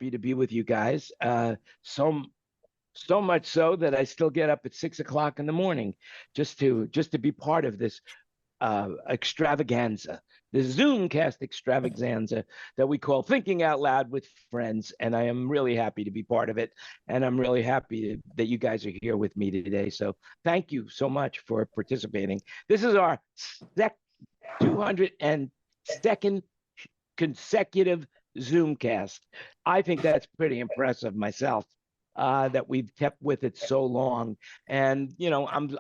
to be with you guys. So so much so that I still get up at 6 o'clock in the morning just to be part of this extravaganza, the Zoomcast extravaganza that we call Thinking Out Loud with Friends. And I am really happy to be part of it. And I'm really happy that you guys are here with me today. So thank you so much for participating. This is our 202nd consecutive Zoomcast. I think that's pretty impressive myself. That we've kept with it so long, and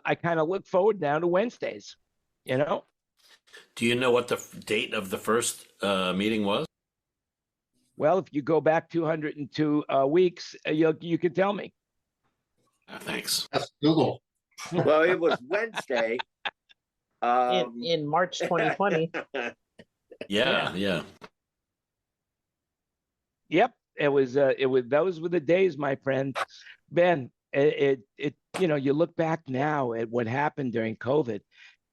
I kind of look forward now to Wednesdays. You know, Do you know what the date of the first meeting was? well, if you go back 202 weeks, you can tell me. Thanks. That's Google. Well, it was Wednesday. In March 2020. Yeah. Yep, it was. Those were the days, my friend. Ben, you look back now at what happened during COVID,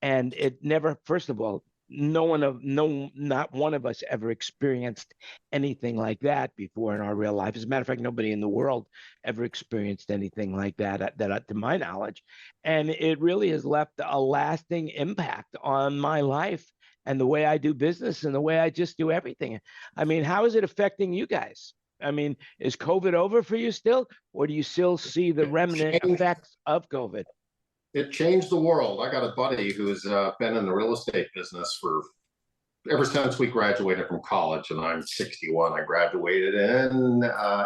and it never. First of all, not one of us ever experienced anything like that before in our real life. As a matter of fact, nobody in the world ever experienced anything like that, to my knowledge, and it really has left a lasting impact on my life and the way I do business and the way I just do everything. I mean, how is it affecting you guys? I mean, is COVID over for you still, or do you still see the remnant effects of COVID? It changed the world. I got a buddy who's been in the real estate business for ever since we graduated from college, and I'm 61. I graduated in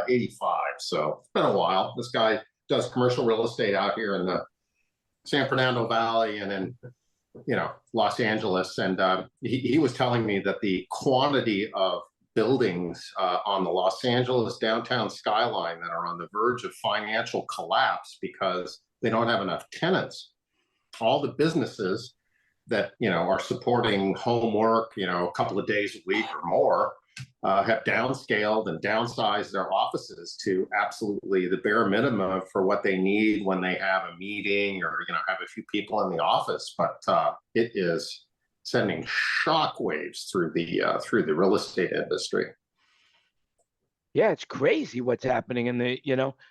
85, so it's been a while. This guy does commercial real estate out here in the San Fernando Valley and in Los Angeles, and he was telling me that the quantity of buildings on the Los Angeles downtown skyline that are on the verge of financial collapse because they don't have enough tenants. All the businesses that are supporting homework, a couple of days a week or more, have downscaled and downsized their offices to absolutely the bare minimum for what they need when they have a meeting or have a few people in the office. But it is sending shockwaves through the real estate industry. Yeah, it's crazy what's happening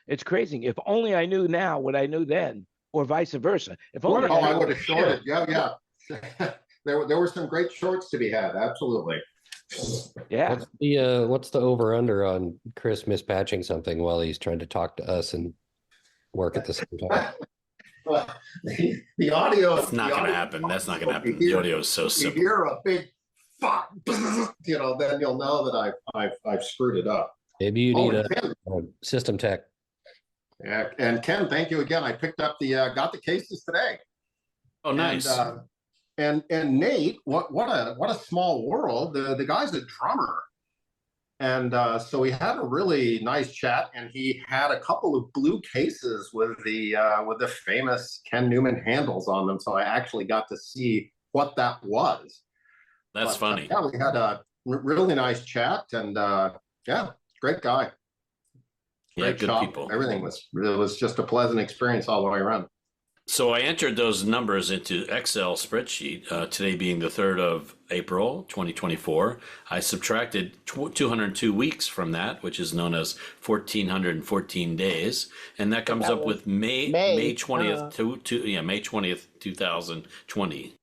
it's crazy. If only I knew now what I knew then, or vice versa. If only I would have shorted. Yeah. there were some great shorts to be had. Absolutely. Yeah. What's the over under on Chris mispatching something while he's trying to talk to us and work at the same time? Well, the audio. That's not going to happen. That's not going to happen. The audio is so simple. You hear a big fuck, then you'll know that I've screwed it up. Maybe you need a system tech. Yeah, and Ken, thank you again. I picked up got the cases today. Oh, nice. And Nate, what a small world. The guy's a drummer, and so we had a really nice chat, and he had a couple of blue cases with the famous Ken Newman handles on them. So I actually got to see what that was. That's funny. Yeah, we had a really nice chat, and great guy. Great good shop. people. Everything was just a pleasant experience all the way around. So I entered those numbers into Excel spreadsheet, today being the 3rd of April, 2024. I subtracted 202 weeks from that, which is known as 1,414 days. And that comes up with May 20th, May 20th, 2020.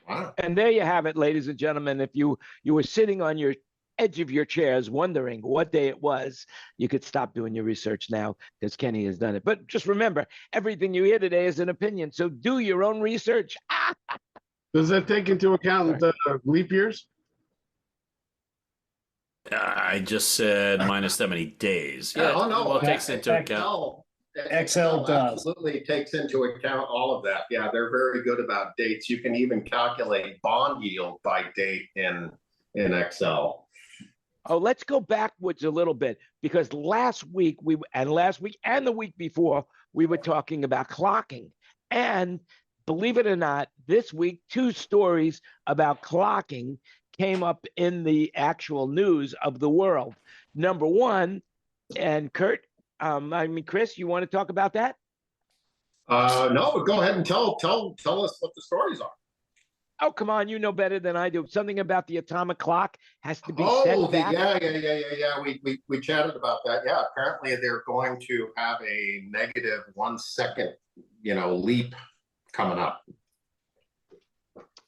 Wow. And there you have it, ladies and gentlemen. If you were sitting on your edge of your chairs wondering what day it was, you could stop doing your research now because Kenny has done it. But just remember, everything you hear today is an opinion, so do your own research. Does that take into account the leap years? I just said minus that many days. Yeah, it takes into account. Excel does. Absolutely takes into account all of that. Yeah, they're very good about dates. You can even calculate bond yield by date in Excel. Oh, let's go backwards a little bit, because last week and the week before, we were talking about clocking. And believe it or not, this week, 2 stories about clocking came up in the actual news of the world. Number one, and Chris, you want to talk about that? No, but go ahead and tell us what the stories are. Oh, come on, you know better than I do. Something about the atomic clock has to be Oh, set back. yeah. We chatted about that. Yeah, apparently they're going to have a negative 1 second, leap coming up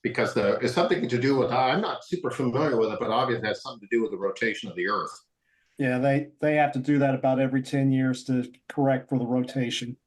because it's something to do with. I'm not super familiar with it, but obviously it has something to do with the rotation of the Earth. Yeah, they have to do that about every 10 years to correct for the rotation.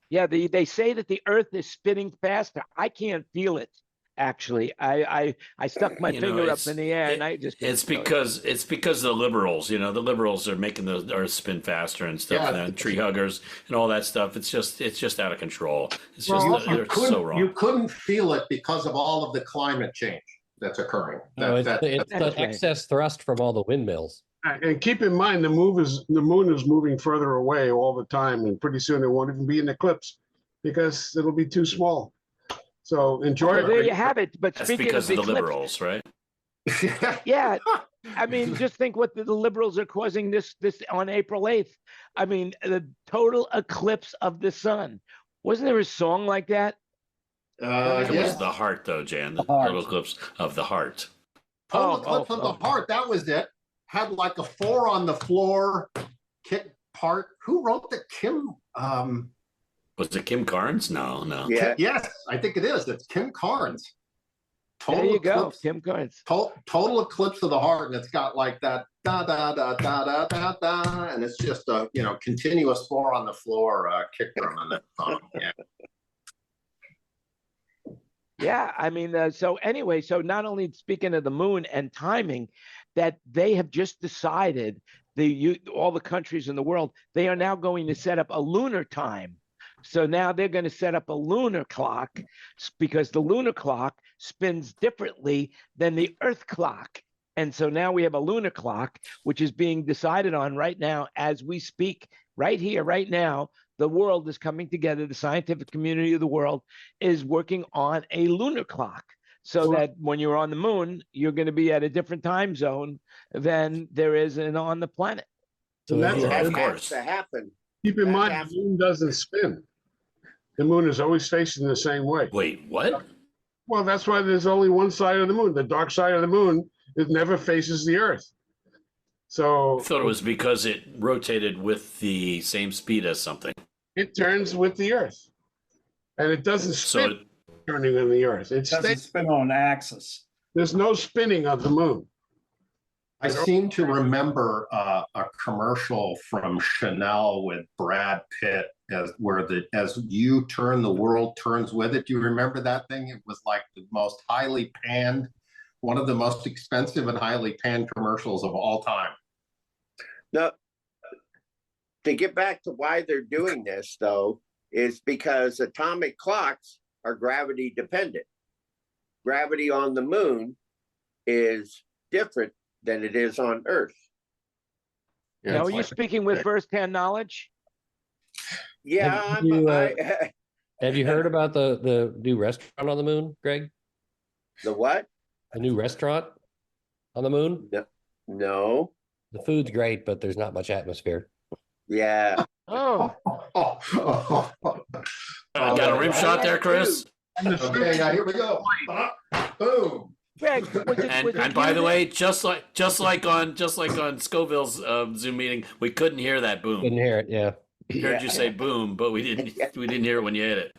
Yeah, they say that the Earth is spinning faster. I can't feel it. Actually, I stuck my finger up in the air, and I just it's because the liberals, the liberals are making the Earth spin faster and stuff, and tree huggers and all that stuff. It's just out of control. It's just they're so wrong. You couldn't feel it because of all of the climate change that's occurring. It's the excess thrust from all the windmills. And keep in mind, the moon is moving further away all the time, and pretty soon it won't even be an eclipse because it'll be too small. So enjoy it. There you have it. But That's speaking because of the liberals, right? Yeah, I mean, just think what the liberals are causing this on April 8th. I mean, the total eclipse of the sun. Wasn't there a song like that? It was the heart, though, Jan. The total eclipse of the heart. Total eclipse of the heart. That was it. Had like a 4 on the floor kick part. Who wrote the Kim? Was it Kim Carnes? No. Yeah. Yes, I think it is. It's Kim Carnes. There you go, Kim Carnes. Total eclipse of the heart, and it's got like that da da da da da da da, and it's just a continuous 4 on the floor kick drum on that song. Yeah. Yeah, I mean, so anyway, so not only speaking of the moon and timing, that they have just decided all the countries in the world, they are now going to set up a lunar time. So now they're going to set up a lunar clock because the lunar clock spins differently than the Earth clock. And so now we have a lunar clock, which is being decided on right now as we speak, right here, right now. The world is coming together. The scientific community of the world is working on a lunar clock so that when you're on the moon, you're going to be at a different time zone than there is on the planet. So that has to happen. Keep in mind, the moon doesn't spin. The moon is always facing the same way. Wait, what? Well, that's why there's only one side of the moon. The dark side of the moon, it never faces the Earth. So I thought it was because it rotated with the same speed as something. It turns with the Earth, and it doesn't spin turning on the Earth. It doesn't spin on an axis. There's no spinning of the moon. I seem to remember a commercial from Chanel with Brad Pitt as you turn, the world turns with it. Do you remember that thing? It was like the most highly panned, one of the most expensive and highly panned commercials of all time. No, to get back to why they're doing this, though, is because atomic clocks are gravity dependent. Gravity on the moon is different than it is on Earth. Yeah, now, are you speaking with first-hand knowledge? Yeah. Have you heard about the new restaurant on the moon, Greg? The what? The new restaurant on the moon? No. The food's great, but there's not much atmosphere. Yeah. Oh. Got a rim shot there, Chris? Okay, now here we go. Boom. Greg, and by the way, just like on Scoville's Zoom meeting, we couldn't hear that boom. Couldn't hear it, yeah. Heard you say boom, but we didn't hear it when you hit it.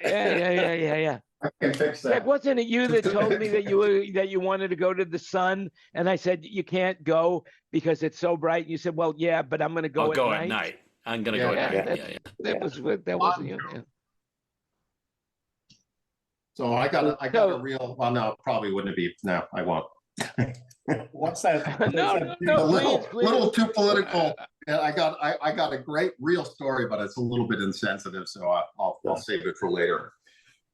Yeah. I can fix that. Greg, wasn't it you that told me that you wanted to go to the sun, and I said you can't go because it's so bright? And you said, "Well, yeah, but I'm going to go." I'll go at night. I'm going to go at night. That was you. Yeah. So I got a real. Well, no, probably wouldn't be. No, I won't. What's that? No, little too political. And I got a great real story, but it's a little bit insensitive, so I'll save it for later.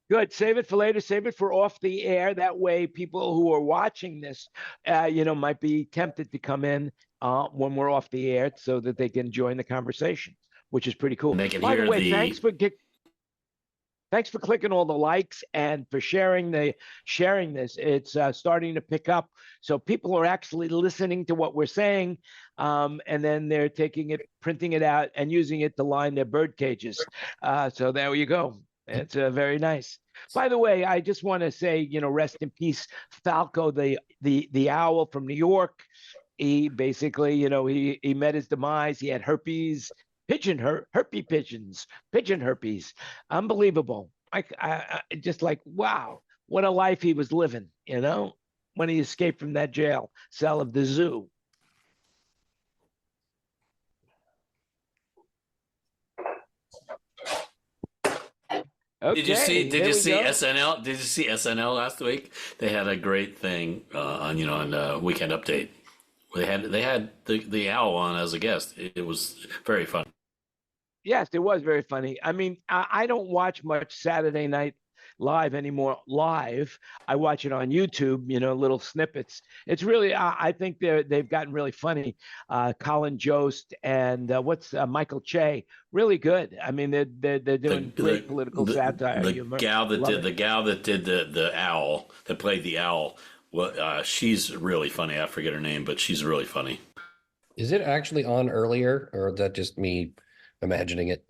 Good. Save it for later. Save it for off the air. That way, people who are watching this, might be tempted to come in when we're off the air, so that they can join the conversation, which is pretty cool. And they can By hear the way, thanks for clicking all the likes and for sharing this. It's starting to pick up. So people are actually listening to what we're saying, and then they're taking it, printing it out, and using it to line their bird cages. So there you go. It's very nice. By the way, I just want to say, rest in peace, Falco, the owl from New York. He basically, he met his demise. He had herpes, pigeon herpes. Unbelievable. I just like, wow, what a life he was living, when he escaped from that jail cell of the zoo. Okay, Did you see there we go. SNL? Did you see SNL last week? They had a great thing on Weekend Update. They had the owl on as a guest. It was very fun. Yes, it was very funny. I mean, I don't watch much Saturday Night Live anymore. Live, I watch it on YouTube. Little snippets. It's really, I think they've gotten really funny. Colin Jost and what's Michael Che, really good. I mean, they're doing great political satire. The Humor. gal that Love did it. the gal that did the owl that played the owl. Well, she's really funny. I forget her name, but she's really funny. Is it actually on earlier, or is that just me imagining it?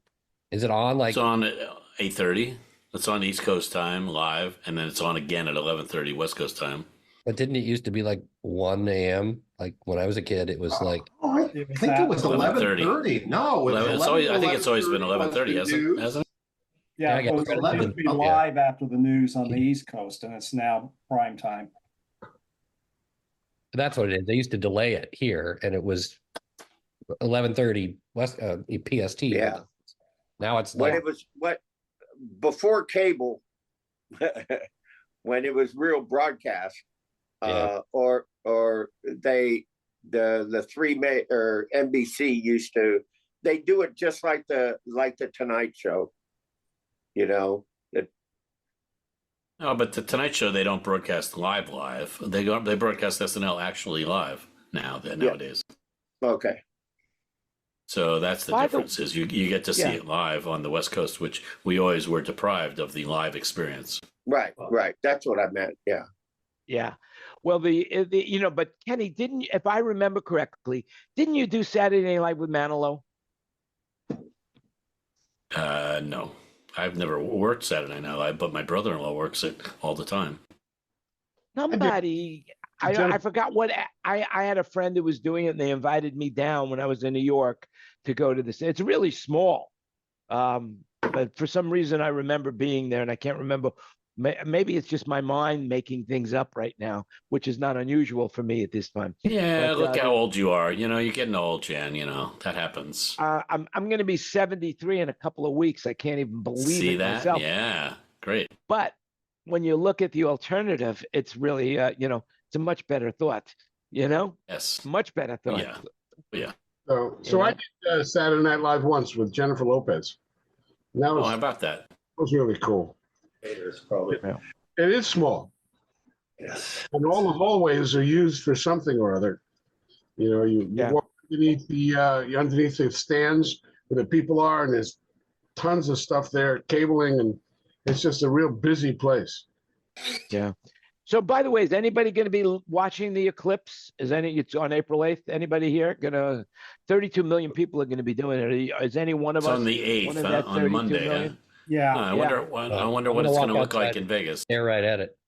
Is it on like It's on at 8:30. It's on East Coast time live, and then it's on again at 11:30 West Coast time. but didn't it used to be like 1 a.m.? Like when I was a kid, it was like Oh, I It was think it was 11:30. 11:30. No, it was 11, I think it's always been 11:30 11:30, hasn't it? Yeah, I Yeah, guess it was credit supposed to to be them. live after the news on the East Coast, and it's now prime time. that's what it is. They used to delay it here, and it was 11:30 West PST. Yeah. Now it's When like it was before cable, when it was real broadcast, Yeah. or the or NBC used to, they do it just like the Tonight Show, that No, but the Tonight Show they don't broadcast live. They broadcast SNL actually live nowadays. okay. So that's the By the- difference is you get to see Yeah. it live on the West Coast, which we always were deprived of the live experience. Right. That's what I meant. Yeah. Yeah. Well, but Kenny, if I remember correctly, didn't you do Saturday Night Live with Manilow? No, I've never worked Saturday Night Live, but my brother-in-law works it all the time. Somebody, I forgot what I had a friend who was doing it, and they invited me down when I was in New York to go to this. It's really small, but for some reason I remember being there, and I can't remember. Maybe it's just my mind making things up right now, which is not unusual for me at this time. Yeah, But, look how old you are. You're getting old, Jan. That happens. I'm going to be 73 in a couple of weeks. I can't even believe See it that? myself. Yeah, great. But when you look at the alternative, it's really, it's a much better thought. Yes. Much better thought. Yeah. So I did Saturday Night Live once with Jennifer Lopez. And that Oh, was, how about that? was really cool. It's probably It is small, yes. and all the hallways are used for something or other. You Yeah. walk underneath the stands where the people are, and there's tons of stuff there, cabling, and it's just a real busy place. Yeah. So, by the way, is anybody going to be watching the eclipse? It's on April 8th. Anybody here 32 million people are going to be doing it. Is any one of It's us on the 8th, one of that on 32 Monday. million? Yeah. I wonder what I'm it's gonna going to walk look like outside. in Vegas. They're right at it.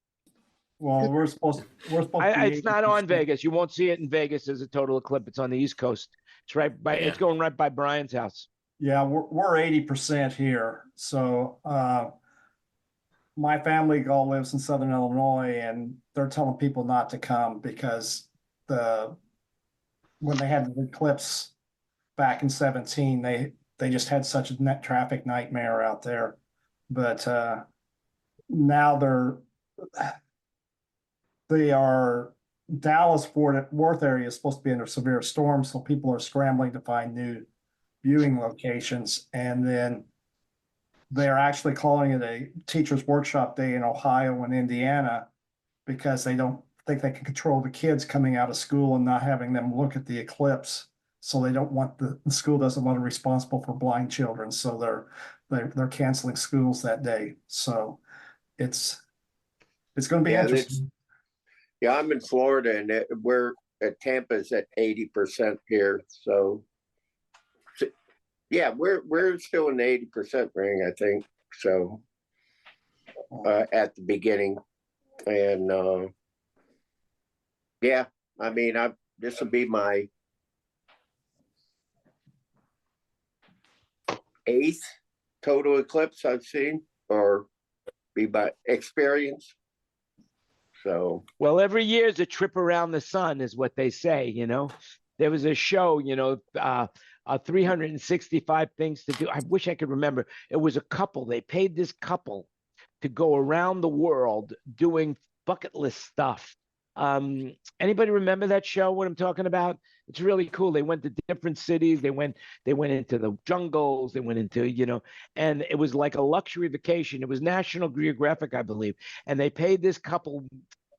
Well, we're supposed to be It's not on 80%. Vegas. You won't see it in Vegas as a total eclipse. It's on the East Coast. It's right by. Yeah. It's going right by Brian's house. Yeah, we're 80% here. So my family all lives in Southern Illinois, and they're telling people not to come because when they had the eclipse back in 17, they just had such a net traffic nightmare out there. But now they are Dallas Worth area is supposed to be under severe storm, so people are scrambling to find new viewing locations. And then they're actually calling it a teachers workshop day in Ohio and Indiana because they don't think they can control the kids coming out of school and not having them look at the eclipse. So they don't want the school doesn't want to be responsible for blind children. So they're canceling schools that day. So it's going to be interesting. Yeah, I'm in Florida, and we're at Tampa's at 80% here. So yeah, we're still in the 80% ring, I think. So at the beginning. And yeah, I mean, this will be my 8th total eclipse I've seen, or be by experience. So, Well, every year is a trip around the sun, is what they say. There was a show, 365 things to do. I wish I could remember. It was a couple. They paid this couple to go around the world doing bucket list stuff. Anybody remember that show? What I'm talking about? It's really cool. They went to different cities. They went into the jungles. They went into, and it was like a luxury vacation. It was National Geographic, I believe, and they paid this couple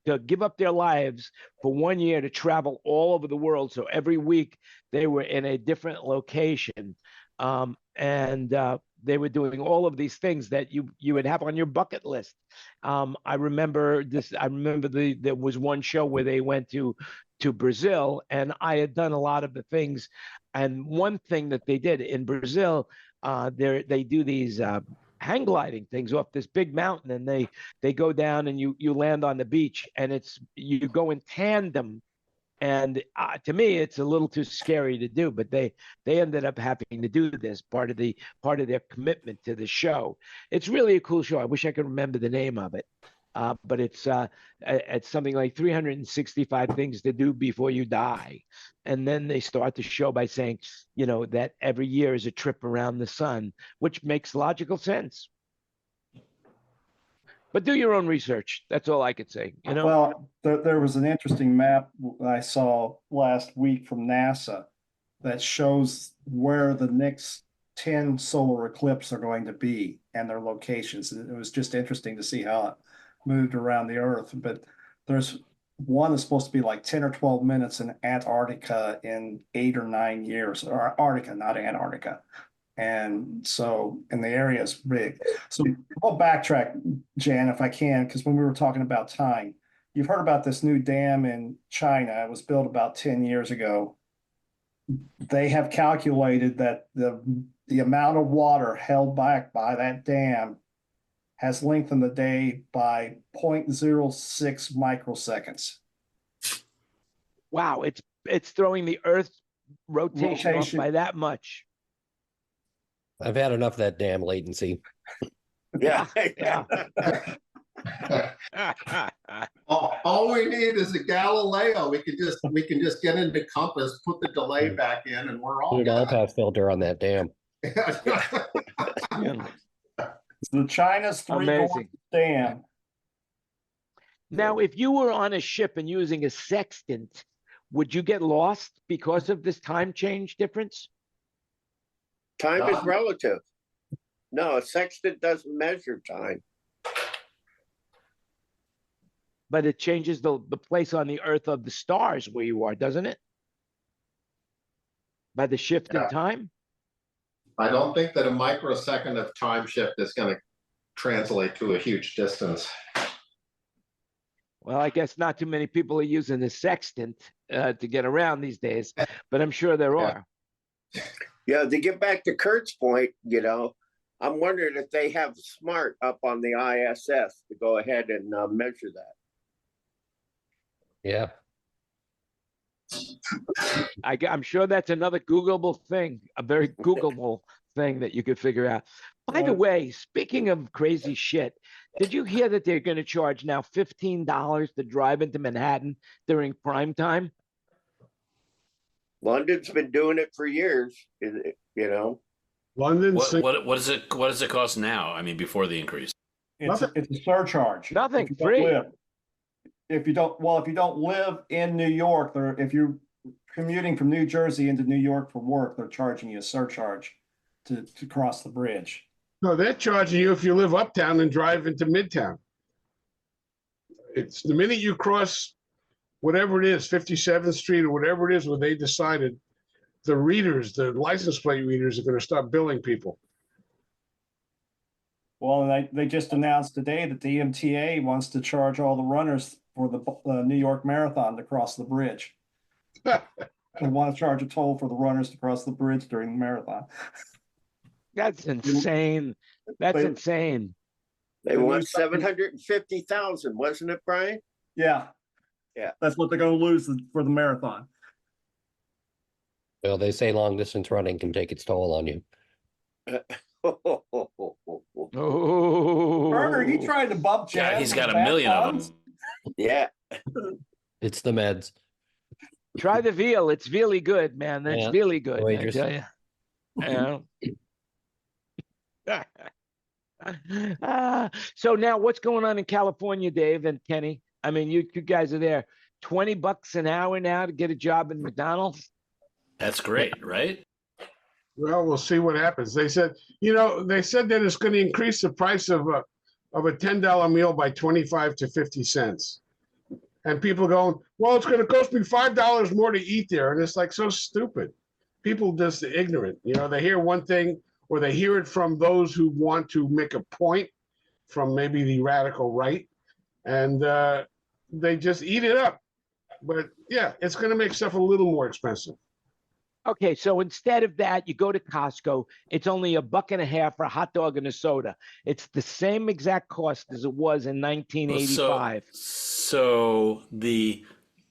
to give up their lives for 1 year to travel all over the world. So every week they were in a different location, and they were doing all of these things that you would have on your bucket list. I remember this. I remember there was one show where they went to Brazil, and I had done a lot of the things. And one thing that they did in Brazil, they do these hang gliding things off this big mountain, and they go down and you land on the beach, and you go in tandem. And to me, it's a little too scary to do, but they ended up having to do this part of their commitment to the show. It's really a cool show. I wish I could remember the name of it, but it's something like 365 things to do before you die, and then they start the show by saying, that every year is a trip around the sun, which makes logical sense. But do your own research. That's all I could say. Well, there was an interesting map I saw last week from NASA that shows where the next 10 solar eclipses are going to be and their locations. And it was just interesting to see how it moved around the Earth. But there's one that's supposed to be like 10 or 12 minutes in Antarctica in 8 or 9 years, or Arctica, not Antarctica. And the area is big. So I'll backtrack, Jan, if I can, because when we were talking about time, you've heard about this new dam in China. It was built about 10 years ago. They have calculated that the amount of water held back by that dam has lengthened the day by 0.06 microseconds. Wow, it's throwing the Earth's rotation off by that much. I've had enough of that damn latency. yeah. All we need is a Galileo. We can just get into compass, put the delay back in, and we're all Put an good. all-pass filter on that dam. The China's Amazing dam. Now, if you were on a ship and using a sextant, would you get lost because of this time change difference? Time is relative. No, a sextant doesn't measure time. But it changes the place on the Earth of the stars where you are, doesn't it? By the shift in time? I don't think that a microsecond of time shift is going to translate to a huge distance. Well, I guess not too many people are using the sextant to get around these days, but I'm sure there are. Yeah, to get back to Kurt's point, I'm wondering if they have SMART up on the ISS to go ahead and measure that. Yeah. I'm sure that's another Googleable thing, a very Googleable thing that you could figure out. By the way, speaking of crazy shit, did you hear that they're going to charge now $15 to drive into Manhattan during prime time? London's been doing it for years, London. What does it cost now? I mean, before the increase. It's a surcharge. Nothing, free. If you don't live in New York, if you're commuting from New Jersey into New York for work, they're charging you a surcharge to cross the bridge. No, they're charging you if you live uptown and drive into Midtown. It's the minute you cross whatever it is, 57th Street or whatever it is, where they decided the license plate readers are going to start billing people. Well, they just announced today that the MTA wants to charge all the runners for the New York Marathon to cross the bridge. They want to charge a toll for the runners to cross the bridge during the marathon. That's insane. That's insane. They want 750,000, wasn't it, Brian? Yeah. Yeah. That's what they're gonna lose for the marathon. Well, they say long distance running can take its toll on you. Oh, Burner, you trying to bump Yeah, Chad he's for got a bad million of puns? them. Yeah. It's the meds. try the veal. It's really good, man. It's Yeah, really good. I waitress. tell you. So now what's going on in California, Dave and Kenny? I mean, you guys are there. $20 an hour now to get a job in McDonald's. That's great, right? Well, we'll see what happens. They said, they said that it's going to increase the price of a $10 meal by 25 to 50 cents. And people going, well, it's going to cost me $5 more to eat there. And it's like so stupid. People just ignorant. They hear one thing or they hear it from those who want to make a point from maybe the radical right. And they just eat it up. But yeah, it's going to make stuff a little more expensive. Okay, so instead of that, you go to Costco. It's only $1.50 for a hot dog and a soda. It's the same exact cost as it was in 1985.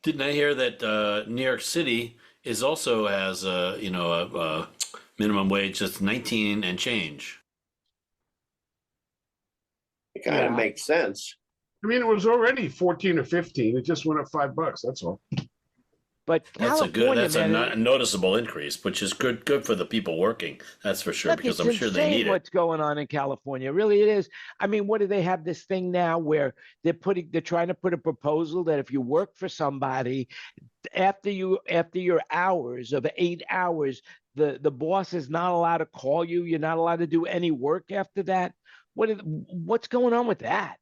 Didn't I hear that New York City is also has a minimum wage that's 19 and change. It kind of makes sense. I mean, it was already 14 or 15. It just went up $5. That's all. But That's a man, noticeable increase, which is good for the people working. That's for sure, look, because it's I'm sure they insane need it. what's going on in California. Really, it is. I mean, what do they have this thing now where they're trying to put a proposal that if you work for somebody after your hours of 8 hours, the boss is not allowed to call you. You're not allowed to do any work after that. What's going on with that?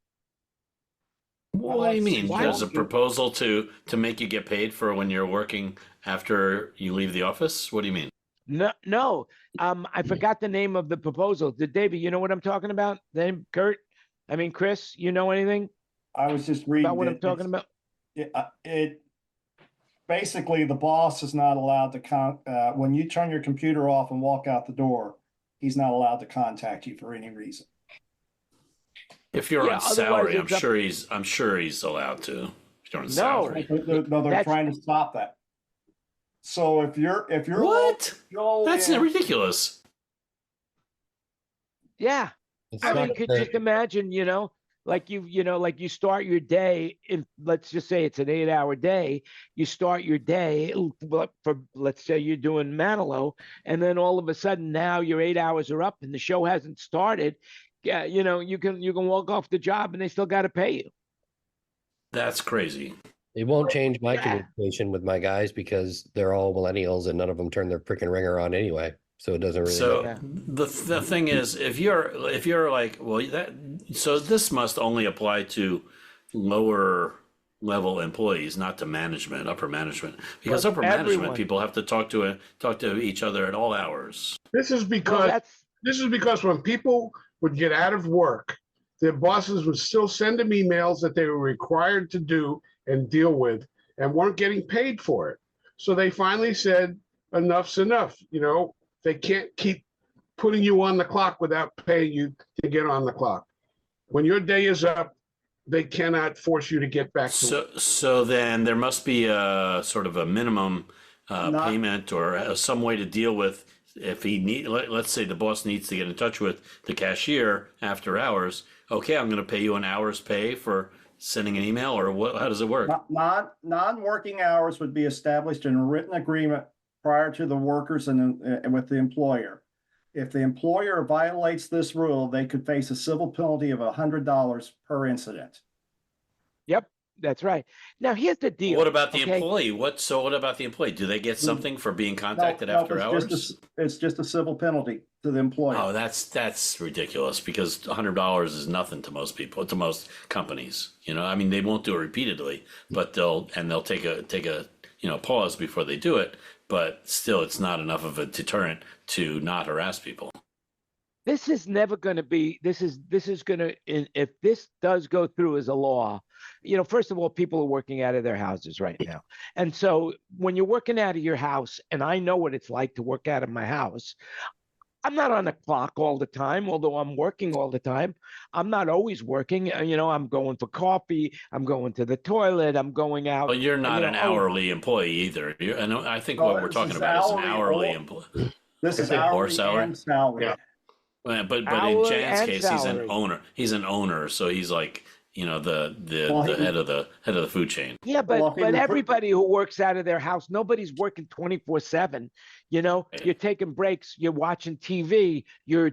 What do you mean? Why There's a don't you- proposal to make you get paid for when you're working after you leave the office? What do you mean? No. I forgot the name of the proposal. David, you know what I'm talking about? Then Kurt, I mean Chris, you know anything I was just reading about what I'm talking about? It basically the boss is not allowed to when you turn your computer off and walk out the door, he's not allowed to contact you for any reason. If you're on salary, I'm it's up- sure he's allowed to. If you're on No. salary. No, they're trying to stop that. So if you're What? That's in- ridiculous. Yeah. It's I mean, not could the- just imagine, like you start your day in, let's just say it's an 8-hour day. You start your day for, let's say you're doing Manilow, and then all of a sudden now your 8 hours are up and the show hasn't started. Yeah, you can walk off the job and they still got to pay you. That's crazy. It won't change my Yeah. communication with my guys because they're all millennials and none of them turn their freaking ringer on anyway. So it doesn't really So matter. the thing is, if you're like, well, so this must only apply to lower level employees, not to management, upper management, because But upper management everyone- people have to talk to each other at all hours. This is Well, because when people would get out of work, their bosses would still send them emails that they were required to do and deal with and weren't getting paid for it. So they finally said, enough's enough. They can't keep putting you on the clock without paying you to get on the clock. When your day is up, they cannot force you to get back to work. So then there must be a sort of a minimum Not- payment or some way to deal with if let's say the boss needs to get in touch with the cashier after hours. Okay, I'm going to pay you an hour's pay for sending an email, or what? How does it work? Non-working hours would be established in a written agreement prior to the workers and with the employer. If the employer violates this rule, they could face a civil penalty of $100 per incident. Yep, that's right. Now here's the deal. What about the okay? employee? What about the employee? Do they get something for being contacted No, after hours? It's just a civil penalty to the employer. Oh, that's ridiculous, because $100 is nothing to most people, to most companies. I mean, they won't do it repeatedly, but they'll take a pause before they do it. But still, it's not enough of a deterrent to not harass people. This is never going to be. This is going to. If this does go through as a law, first of all, people are working out of their houses right now, and so when you're working out of your house, and I know what it's like to work out of my house, I'm not on the clock all the time, although I'm working all the time. I'm not always working. You know, I'm going for coffee. I'm going to the toilet. I'm going out. Well, you're not You know, an hourly employee either. I think No, what we're this talking is about is an hourly hourly or- employee. This is Or hourly salary? and salary. Yeah. But in hourly Jan's and case, he's an salary. owner. He's an owner, so he's like, you know, Well, the he- head of the food chain. Yeah, Well, if he but were put- everybody who works out of their house, nobody's working 24/7. You know, Right. you're taking breaks, you're watching TV, you're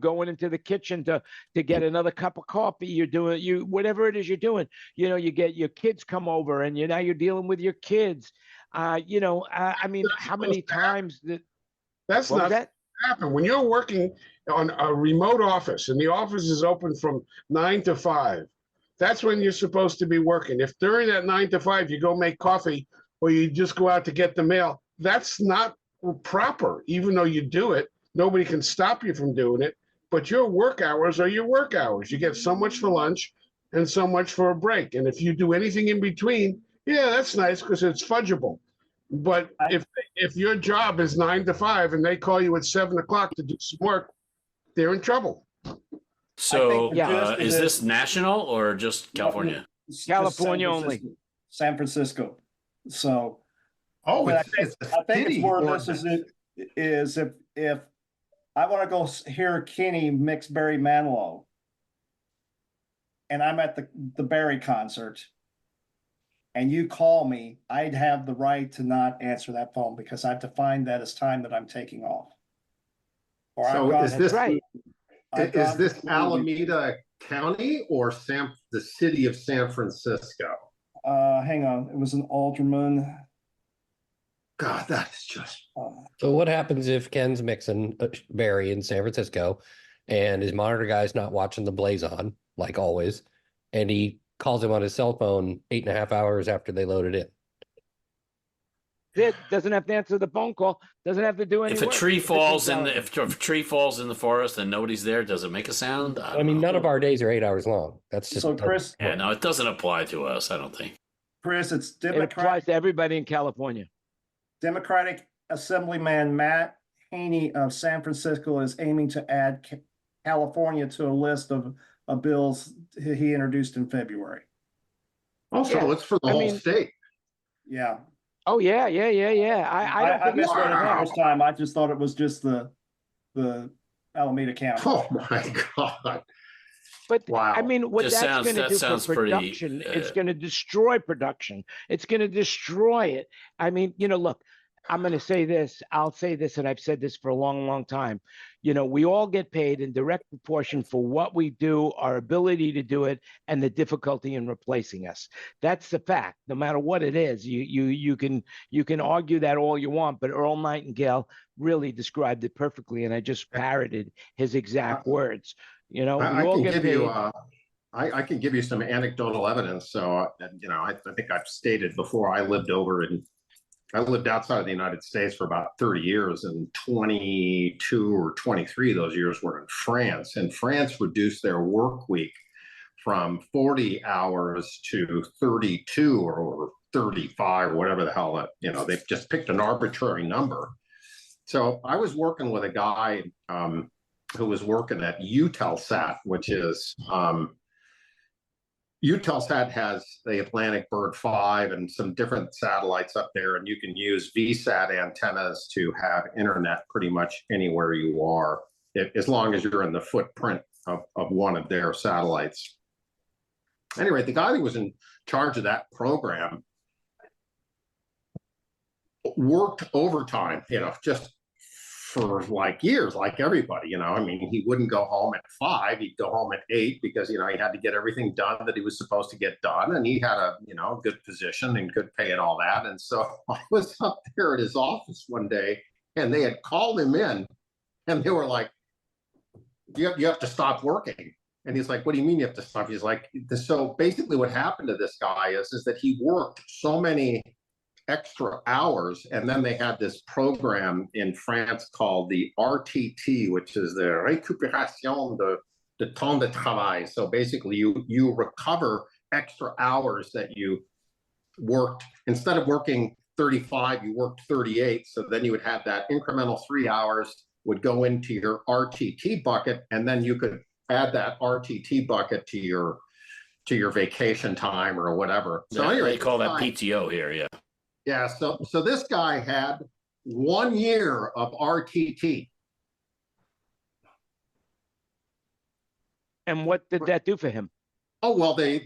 going into the kitchen to get another cup of coffee, you're doing whatever it is you're doing. You know, you get your kids come over and now you're dealing with your kids. You know, I mean, how many times that That's what was not that? happen when you're working on a remote office and the office is open from 9 to 5. That's when you're supposed to be working. If during that 9 to 5 you go make coffee or you just go out to get the mail, that's not proper. Even though you do it, nobody can stop you from doing it. But your work hours are your work hours. You get so much for lunch and so much for a break. And if you do anything in between, yeah, that's nice because it's fudgeable. But if your job is 9 to 5 and they call you at 7 o'clock to do some work, they're in trouble. So, the gist is of this national or just California? It's just California San only. Francisco. San Francisco. So Oh, but it's I think it's more of this ordinance. is if I want to go hear Kenny mix Barry Manilow and I'm at the Barry concert and you call me, I'd have the right to not answer that phone because I've defined that as time that I'm taking off. Or So I've is gone- this Right. I've is gone this to- Alameda County or the city of San Francisco? Hang on, it was an alderman. God, that's just So what happens if Ken's mixing Barry in San Francisco and his monitor guy's not watching the blaze on, like always, and he calls him on his cell phone 8.5 hours after they load it in? It doesn't have to answer the phone call, doesn't have to do any If a work. tree Just falls in intelligent. if a tree falls in the forest and nobody's there, does it make a sound? I mean, none of our days are 8 hours long. That's just So Chris, Yeah, no, it doesn't apply to us. I don't think. it's It applies Democratic to everybody in California. Assemblyman Matt Haney of San Francisco is aiming to add California to a list of bills he introduced in February. also Yeah. it's for the I whole mean- state. Yeah, Oh yeah. I don't I think it's misread it the Wow. first time. I just thought it was just the Alameda County. Oh my God. But Wow. I mean, what Just that's sounds- going to that do sounds for pretty, production, it's going to destroy production. It's going to destroy it. I mean, you know, look, I'm going to say this. I'll say this, and I've said this for a long, long time. You know, we all get paid in direct proportion for what we do, our ability to do it, and the difficulty in replacing us. That's the fact. No matter what it is, you can argue that all you want, but Earl Nightingale really described it perfectly, and I just parroted his exact words. You know, I we all can get give paid. you I can give you some anecdotal evidence. So you know, I think I've stated before I lived outside of the United States for about 30 years, and 22 or 23 of those years were in France. And France reduced their work week from 40 hours to 32 or 35 or whatever the hell, you know, they've just picked an arbitrary number. So I was working with a guy who was working at Eutelsat, which is Eutelsat has the Atlantic Bird 5 and some different satellites up there, and you can use VSAT antennas to have internet pretty much anywhere you are, as long as you're in the footprint of one of their satellites. Anyway, the guy who was in charge of that program worked overtime, you know, just for like years, like everybody, you know. I mean, he wouldn't go home at 5, he'd go home at 8 because, you know, he had to get everything done that he was supposed to get done. And he had a, you know, good position and good pay and all that. And so I was up there at his office one day and they had called him in and they were like, you have to stop working. And he's like, what do you mean you have to stop? He's like, so basically what happened to this guy is that he worked so many extra hours, and then they had this program in France called the RTT, which is the récupération de temps de travail. So basically you recover extra hours that you worked. Instead of working 35, you worked 38. So then you would have that incremental 3 hours would go into your RTT bucket, and then you could add that RTT bucket to your vacation time or whatever. So Yeah, anyway, they call that PTO here. Yeah. yeah. So this guy had 1 year of RTT. And what did that do for him? Oh, well, I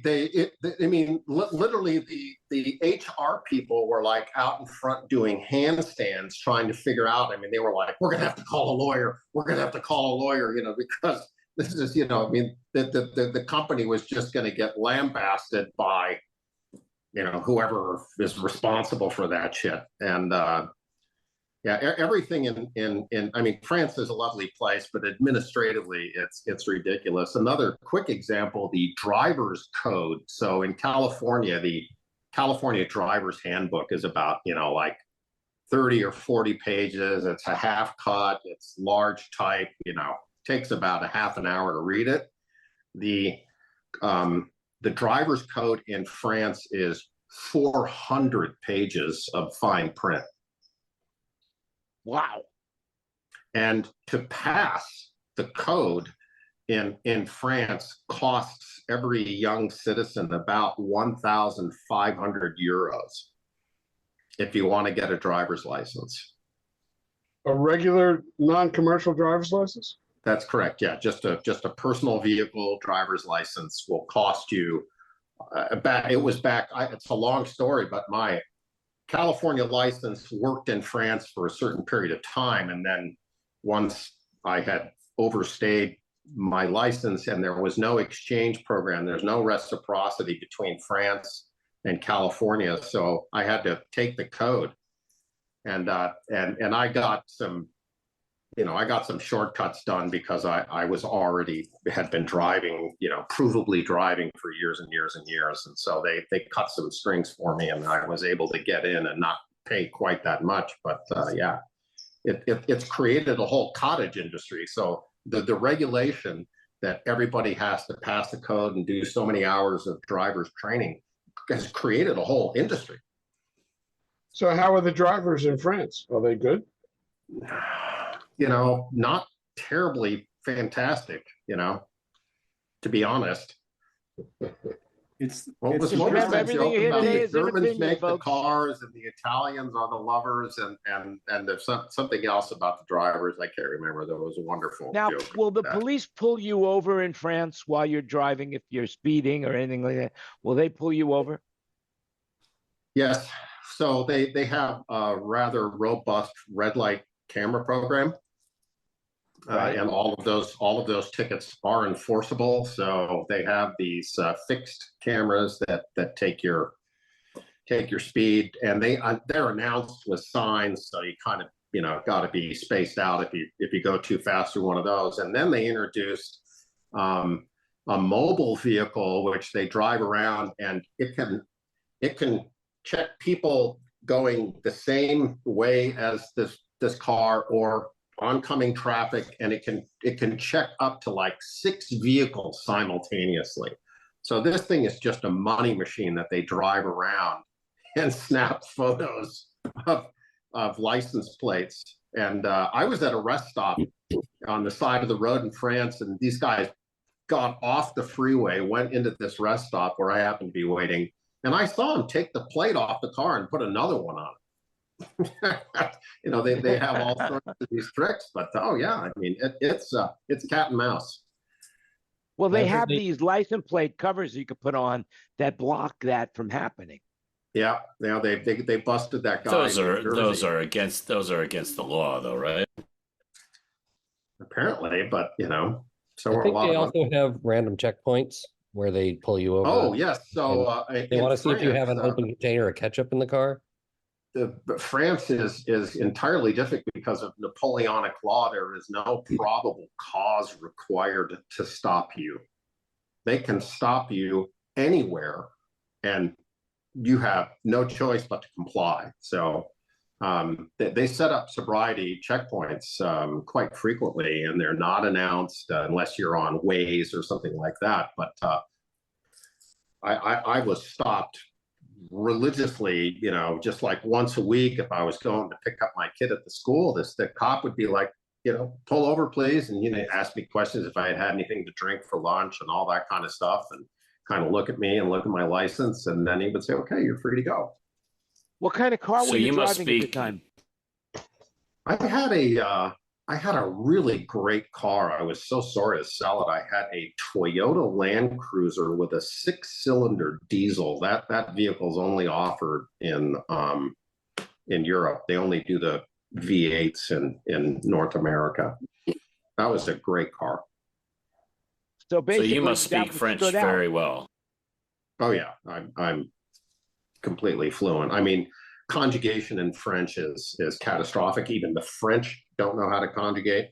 mean, literally the HR people were like out in front doing handstands trying to figure out. I mean, they were like, we're going to have to call a lawyer. We're going to have to call a lawyer, you know, because this is, you know, I mean, the company was just going to get lambasted by, you know, whoever is responsible for that shit. And, yeah, everything in I mean, France is a lovely place, but administratively, it's ridiculous. Another quick example: the driver's code. So in California, the California driver's handbook is about, you know, like 30 or 40 pages. It's a half cut. It's large type. You know, takes about a half an hour to read it. The driver's code in France is 400 pages of fine print. Wow. And to pass the code in France costs every young citizen about 1,500 euros if you want to get a driver's license. A regular non-commercial driver's license? That's correct. Yeah, just a personal vehicle driver's license will cost you it's a long story, but my California license worked in France for a certain period of time. And then once I had overstayed my license and there was no exchange program, there's no reciprocity between France and California. So I had to take the code and I got some, you know, I got some shortcuts done because I was had been driving, you know, provably driving for years and years and years. And so they cut some strings for me and I was able to get in and not pay quite that much. But yeah, it's created a whole cottage industry. So the regulation that everybody has to pass the code and do so many hours of driver's training has created a whole industry. So how are the drivers in France? Are they good? You know, not terribly fantastic, you know, to be honest. It's everything here today the is an Germans opinion, make folks. the cars and the Italians are the lovers and there's something else about the drivers. I can't remember. That was a wonderful Now, joke. will the police pull you over in France while you're driving if you're speeding or anything like that? Will they pull you over? Yes. So they have a rather robust red light camera program. Right. And all of those tickets are enforceable. So they have these fixed cameras that take your speed, and they're announced with signs. So you kind of, you know, got to be spaced out if you go too fast through one of those. And then they introduced a mobile vehicle which they drive around, and it can check people going the same way as this car or oncoming traffic, and it can check up to like 6 vehicles simultaneously. So this thing is just a money machine that they drive around and snap photos of license plates. And I was at a rest stop on the side of the road in France, and these guys got off the freeway, went into this rest stop where I happened to be waiting, and I saw them take the plate off the car and put another one on it. You know, they have all sorts of these tricks, but oh yeah, I mean it's cat and mouse. Well, they have these license plate covers you could put on that block that from happening. Yeah, they busted that guy. Those are against the law, though, right? Apparently, but you know, so I think they also have random checkpoints where they pull you over. Oh yes, so they want to see if you have an open container of ketchup in the car. France is entirely different because of Napoleonic law. There is no probable cause required to stop you. They can stop you anywhere, and you have no choice but to comply. So they set up sobriety checkpoints quite frequently, and they're not announced unless you're on Waze or something like that. But I was stopped religiously, you know, just like once a week if I was going to pick up my kid at the school. The cop would be like, pull over, please. And, ask me questions if I had had anything to drink for lunch and all that kind of stuff. And kind of look at me and look at my license. And then he would say, okay, you're free to go. What kind of car So were you you must driving at the be- time? I had a really great car. I was so sorry to sell it. I had a Toyota Land Cruiser with a 6-cylinder diesel. That vehicle's only offered in Europe. They only do the V8s in North America. That was a great car. So So basically, you must that speak French stood out. very well. Oh yeah, I'm completely fluent. I mean, conjugation in French is catastrophic. Even the French don't know how to conjugate.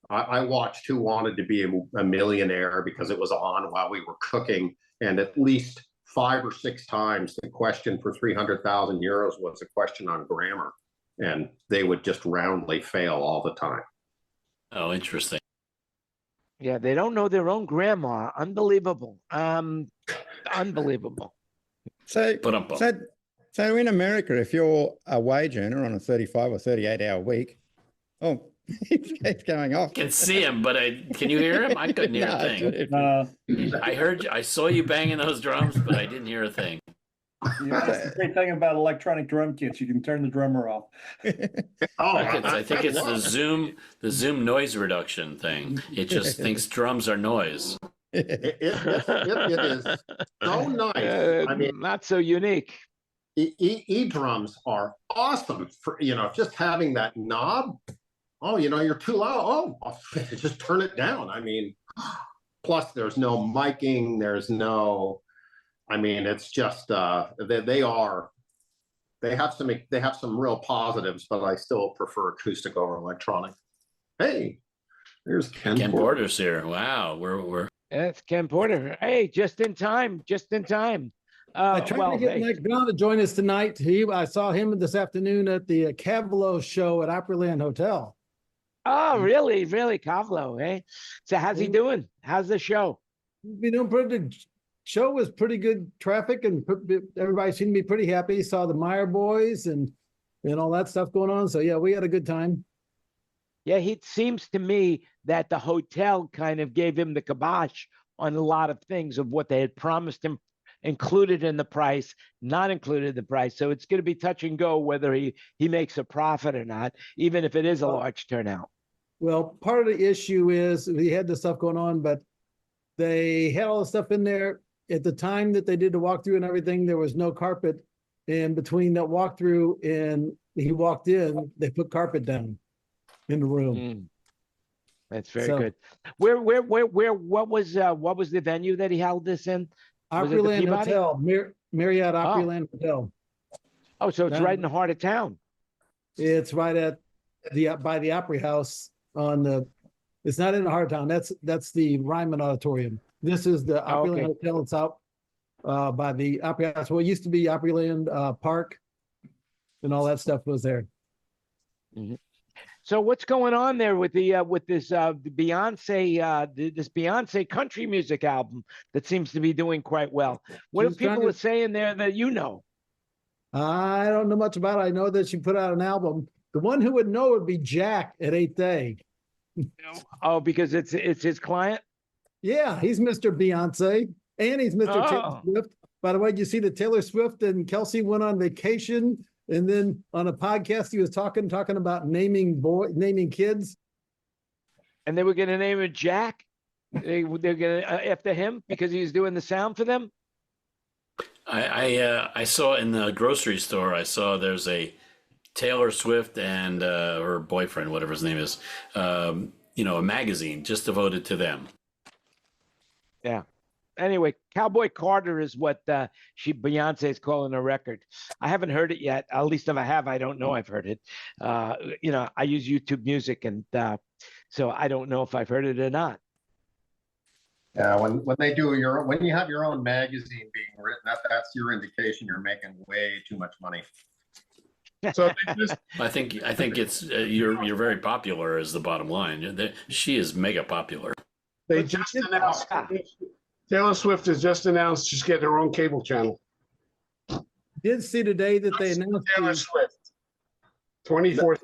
I watched Who Wanted to Be a Millionaire because it was on while we were cooking, and at least 5 or 6 times the question for 300,000 euros was a question on grammar, and they would just roundly fail all the time. Oh, interesting. Yeah, they don't know their own grandma. Unbelievable. Unbelievable. So, Ba-dum-bum. so in America, if you're a wage earner on a 35 or 38-hour week, oh, it keeps going off. I can see him, but can you hear him? I couldn't hear a thing. I saw you banging those drums, but I didn't hear a thing. That's the great thing about electronic drum kits. You can turn the drummer off. I think it's the Zoom noise reduction thing. It just thinks drums are noise. It is so nice. I mean, Not so unique. E-drums are awesome for, just having that knob. Oh, you're too loud. Oh, just turn it down. I mean, plus there's no miking. It's just, they have some real positives, but I still prefer acoustic over electronic. Hey, there's Ken Porter. Porter's here. Wow. We're It's Ken Porter. Hey, just in time. I tried to get Mike Brown to join us tonight. I saw him this afternoon at the Cavalo show at Opryland Hotel. Oh, really? Really, Kavlo, eh? So how's he doing? How's the show? He's been doing pretty good. Show was pretty good traffic, and everybody seemed to be pretty happy. Saw the Meyer boys and all that stuff going on. So yeah, we had a good time. Yeah, it seems to me that the hotel kind of gave him the kibosh on a lot of things of what they had promised him, included in the price, not included in the price. So it's going to be touch and go whether he makes a profit or not, even if it is a large turnout. Well, part of the issue is we had this stuff going on, but they had all the stuff in there. At the time that they did the walkthrough and everything, there was no carpet. And between that walkthrough and he walked in, they put carpet down in the room. That's very good. What was the venue that he held this in? Opryland Hotel, Marriott Opryland Hotel. Oh, so it's right in the heart of town. It's right at by the Opry House it's not in the heart of town. That's the Ryman Auditorium. This is the Opryland Hotel. It's out by the Opry House. Well, it used to be Opryland Park, and all that stuff was there. Mm-hmm. So what's going on there with this Beyonce this Beyonce country music album that seems to be doing quite well? What are people saying there that you know? I don't know much about it. I know that she put out an album. The one who would know would be Jack at 8th Day. Oh, because it's his client? Yeah, he's Mr. Beyonce and he's Mr. Taylor Swift. By the way, you see that Taylor Swift and Kelsey went on vacation, and then on a podcast he was talking about naming kids. And they were going to name it Jack. They're going to after him because he was doing the sound for them. I saw in the grocery store. I saw there's a Taylor Swift and her boyfriend, whatever his name is, a magazine just devoted to them. Yeah. Anyway, Cowboy Carter is what Beyonce is calling a record. I haven't heard it yet. At least if I have, I don't know I've heard it. I use YouTube Music, and so I don't know if I've heard it or not. Yeah, when you have your own magazine being written, that's your indication you're making way too much money. So I think it's you're very popular is the bottom line. She is mega popular. They just announced Taylor Swift has just announced she's getting her own cable channel. Did see today that they announced Taylor Swift 24/7.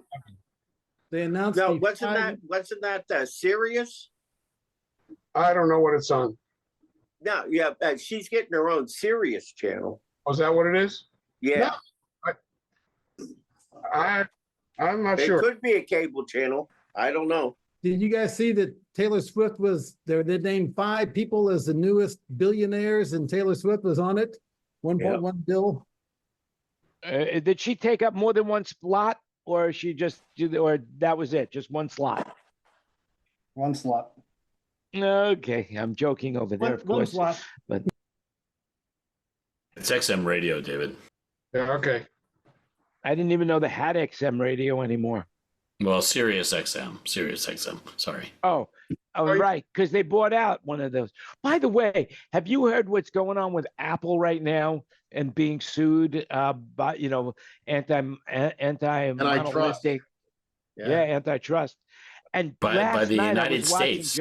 They announced No, the wasn't that Sirius? I don't know what it's on. No, yeah, she's getting her own Sirius channel. Oh, is that what it is? Yeah, I'm not it sure. could be a cable channel. I don't know. Did you guys see that Taylor Swift was there? They named 5 people as the newest billionaires, and Taylor Swift was on it. 1.1 bill. Did she take up more than one slot, or she just or that was it, just one slot? One slot. Okay, I'm joking over there, of One course. slot. But It's XM radio, David. Yeah, okay. I didn't even know they had XM radio anymore. Well, Sirius XM. Sorry. Oh, right, because they bought out one of those. By the way, have you heard what's going on with Apple right now and being sued by anti-monopolistic? Yeah, antitrust. And By the United States.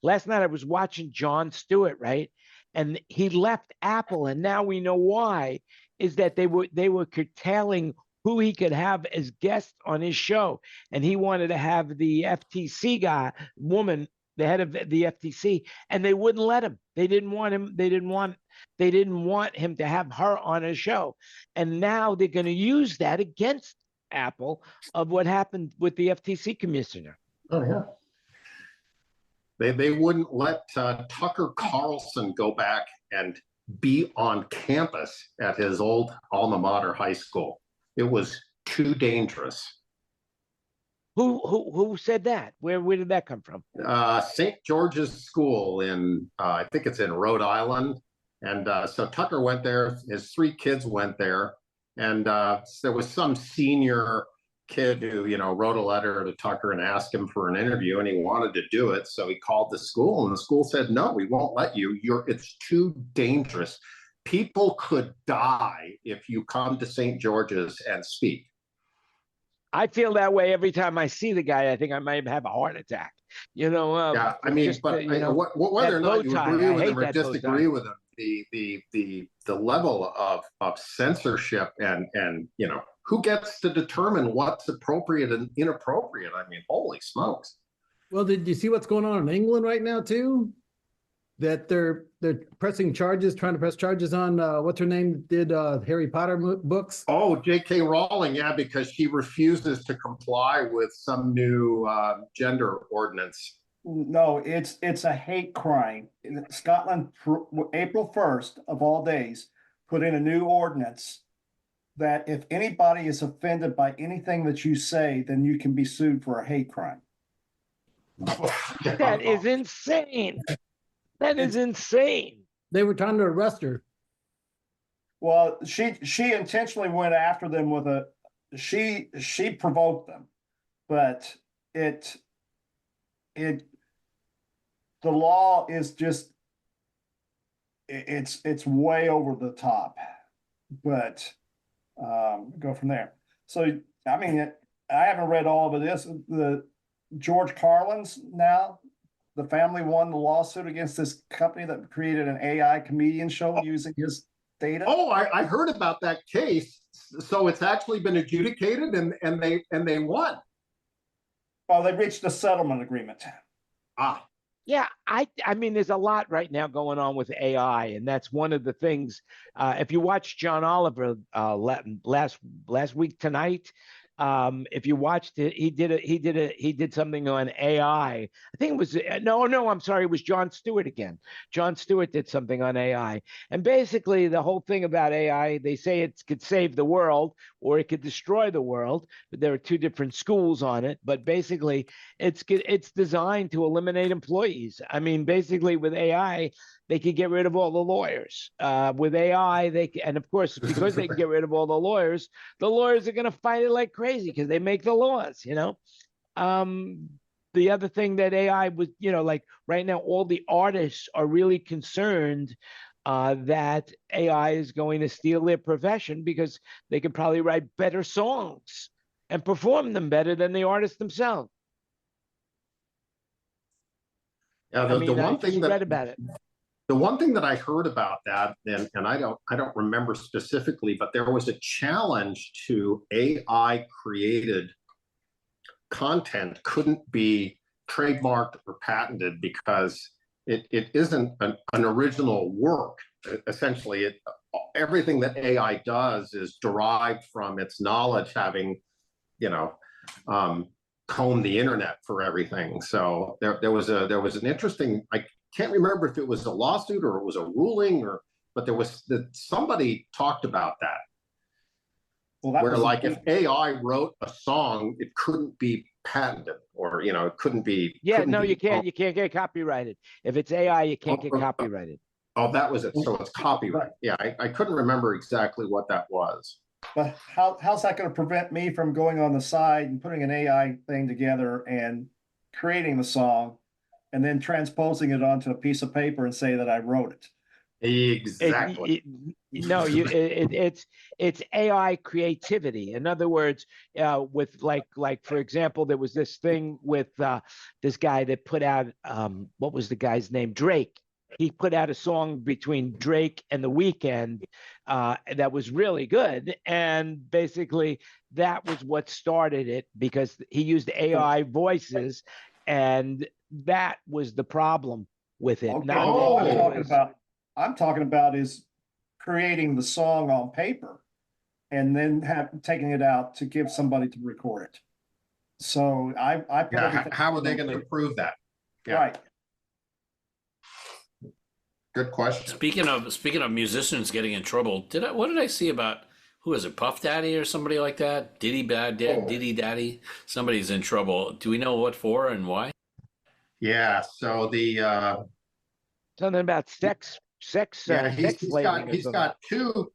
Last night I was watching Jon Stewart, right? And he left Apple, and now we know why. Is that they were curtailing who he could have as guests on his show, and he wanted to have the FTC woman, the head of the FTC, and they wouldn't let him. They didn't want him. They didn't want him to have her on his show, and now they're going to use that against Apple of what happened with the FTC commissioner. Oh yeah. They wouldn't let Tucker Carlson go back and be on campus at his old alma mater high school. It was too dangerous. Who said that? Where did that come from? St. George's School in I think it's in Rhode Island, and so Tucker went there. His 3 kids went there, and there was some senior kid who wrote a letter to Tucker and asked him for an interview, and he wanted to do it. So he called the school, and the school said, "No, we won't let you. It's too dangerous. People could die if you come to St. George's and speak." I feel that way every time I see the guy. I think I might have a heart attack. Yeah, I mean, whether or not you agree with him or disagree with him, the level of censorship and who gets to determine what's appropriate and inappropriate? I mean, holy smokes. Well, did you see what's going on in England right now too? That they're trying to press charges on what's her name did Harry Potter books? Oh, J.K. Rowling, yeah, because she refuses to comply with some new gender ordinance. No, it's a hate crime. Scotland, April 1st of all days, put in a new ordinance that if anybody is offended by anything that you say, then you can be sued for a hate crime. That is insane. That is insane. They were trying to arrest her. Well, she intentionally went after them with she provoked them, but the law is just it's way over the top, but go from there. So I mean, I haven't read all of this. The George Carlin's now. The family won the lawsuit against this company that created an AI comedian show using his data. Oh, I heard about that case. So it's actually been adjudicated, and they won. Well, they reached a settlement agreement. Yeah, I mean, there's a lot right now going on with AI, and that's one of the things. If you watch John Oliver last week tonight, if you watched it, he did something on AI. I think it was no, I'm sorry, it was Jon Stewart again. Jon Stewart did something on AI, and basically the whole thing about AI, they say it could save the world or it could destroy the world. But there are 2 different schools on it. But basically, it's designed to eliminate employees. I mean, basically with AI, they could get rid of all the lawyers. With AI, and of course, because they can get rid of all the lawyers are going to fight it like crazy because they make the laws, The other thing that AI was, like right now, all the artists are really concerned that AI is going to steal their profession because they could probably write better songs and perform them better than the artists themselves. Yeah, the one thing that read about it. The one thing that I heard about that, and I don't remember specifically, but there was a challenge to AI created content couldn't be trademarked or patented because it isn't an original work. Essentially, everything that AI does is derived from its knowledge, having, combed the internet for everything. So there was an interesting, I can't remember if it was a lawsuit or it was a ruling, but there was somebody talked about that. Well, that where was like if AI wrote a song, it couldn't be patented, or it couldn't be. Yeah, couldn't no, be, you can't. You can't get copyrighted. If it's AI, you can't get copyrighted. Oh, that was it. So it's copyright. Yeah, I couldn't remember exactly what that was. But how's that going to prevent me from going on the side and putting an AI thing together and creating the song and then transposing it onto a piece of paper and say that I wrote it? Exactly. No, it's AI creativity. In other words, with like for example, there was this thing with this guy that put out what was the guy's name? Drake. He put out a song between Drake and The Weeknd that was really good, and basically that was what started it because he used AI voices, and that was the problem with it. Okay, Not well, that I'm talking about is creating the song on paper and then taking it out to give somebody to record it. So I put Yeah, how are they going to prove that? Yeah. Right. Good question. Speaking of musicians getting in trouble, what did I see about, who is it, Puff Daddy or somebody like that? Diddy Daddy? Somebody's in trouble. Do we know what for and why? Yeah, so the something about sex. Yeah, he's got two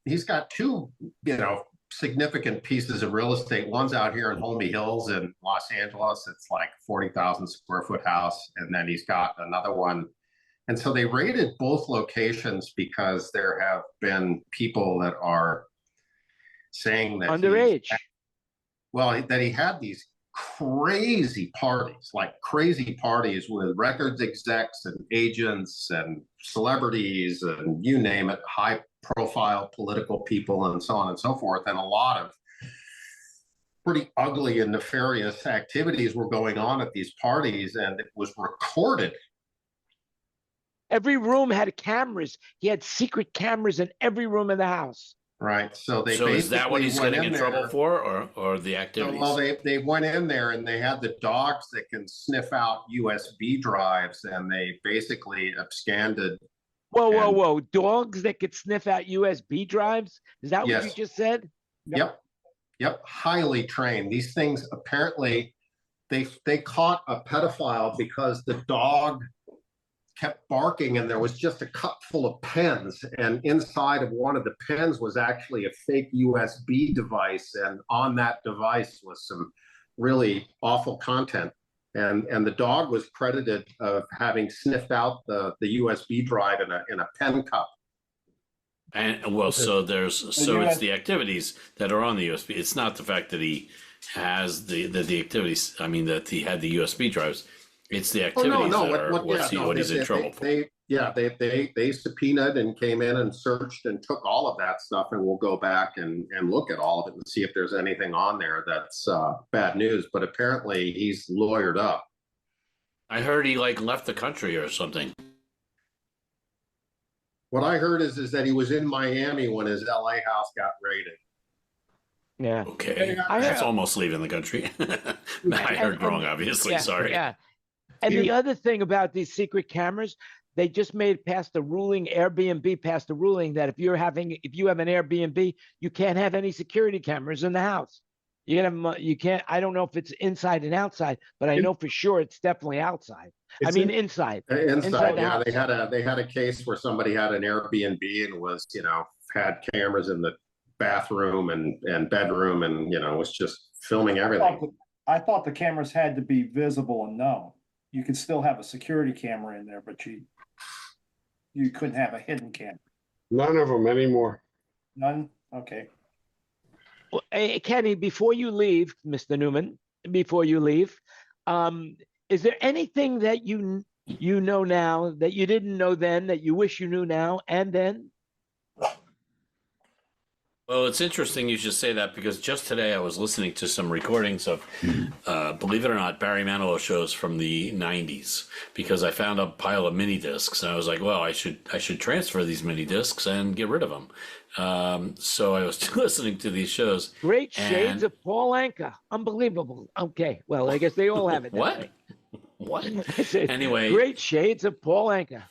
significant pieces of real estate. One's out here in Holmby Hills in Los Angeles. It's like 40,000 square foot house, and then he's got another one. And so they raided both locations because there have been people that are saying that underage. That he had these crazy parties with records execs and agents and celebrities and you name it, high profile political people and so on and so forth. And a lot of pretty ugly and nefarious activities were going on at these parties, and it was recorded. Every room had cameras. He had secret cameras in every room in the house. Right. So is that what he's getting in trouble for, or the activities? Well, they went in there and they had the dogs that can sniff out USB drives, and they basically absconded. Whoa! Dogs that could sniff out USB drives? Is that Yes. what you just said? Yep. Highly trained. These things apparently they caught a pedophile because the dog kept barking, and there was just a cup full of pens, and inside of one of the pens was actually a fake USB device, and on that device was some really awful content, and the dog was credited of having sniffed out the USB drive in a pen cup. And so it's the activities that are on the USB. It's not the fact that he has the activities. I mean, that he had the USB drives. It's the activities what he's in trouble for. They subpoenaed and came in and searched and took all of that stuff, and we'll go back and look at all of it and see if there's anything on there that's bad news. But apparently he's lawyered up. I heard he left the country or something. What I heard is that he was in Miami when his LA house got raided. Yeah. Okay. That's almost leaving the country. I heard wrong, obviously. Yeah, sorry. Yeah. And the other thing about these secret cameras, they just passed a ruling. Airbnb passed a ruling that if you have an Airbnb, you can't have any security cameras in the house. You can't. I don't know if it's inside and outside, but I know for sure it's definitely outside. Inside. Inside. Yeah, they had a case where somebody had an Airbnb and was had cameras in the bathroom and bedroom, and was just filming everything. I thought the cameras had to be visible and known. You could still have a security camera in there, but you couldn't have a hidden camera. None of them anymore. None? Okay. Well, Kenny, before you leave, Mr. Newman, is there anything that you know now that you didn't know then that you wish you knew now and then? Well, it's interesting you should say that because just today I was listening to some recordings of, believe it or not, Barry Manilow shows from the '90s because I found a pile of mini discs and I was like, well, I should transfer these mini discs and get rid of them. So I was listening to these shows. Great shades and of Paul Anka. Unbelievable. Okay, well, I guess they all have it that what? way. What? I said, Anyway, great shades of Paul Anka.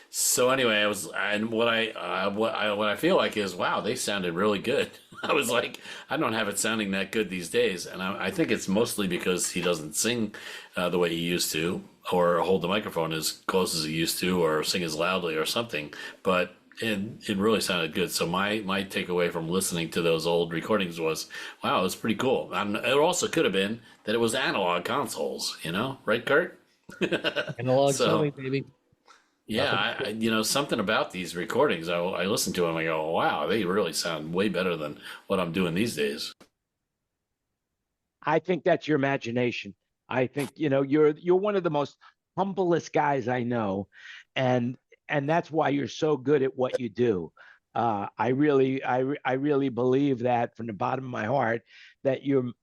so anyway, what I feel like is, wow, they sounded really good. I was like, I don't have it sounding that good these days, and I think it's mostly because he doesn't sing the way he used to, or hold the microphone as close as he used to, or sing as loudly or something. But it really sounded good. So my takeaway from listening to those old recordings was, wow, it was pretty cool. And it also could have been that it was analog consoles, right, Kurt? Analog So, selling, baby. yeah, something about these recordings, I listen to them, I go, wow, they really sound way better than what I'm doing these days. I think that's your imagination. I think you're one of the most humblest guys I know, and that's why you're so good at what you do. I really believe that from the bottom of my heart that you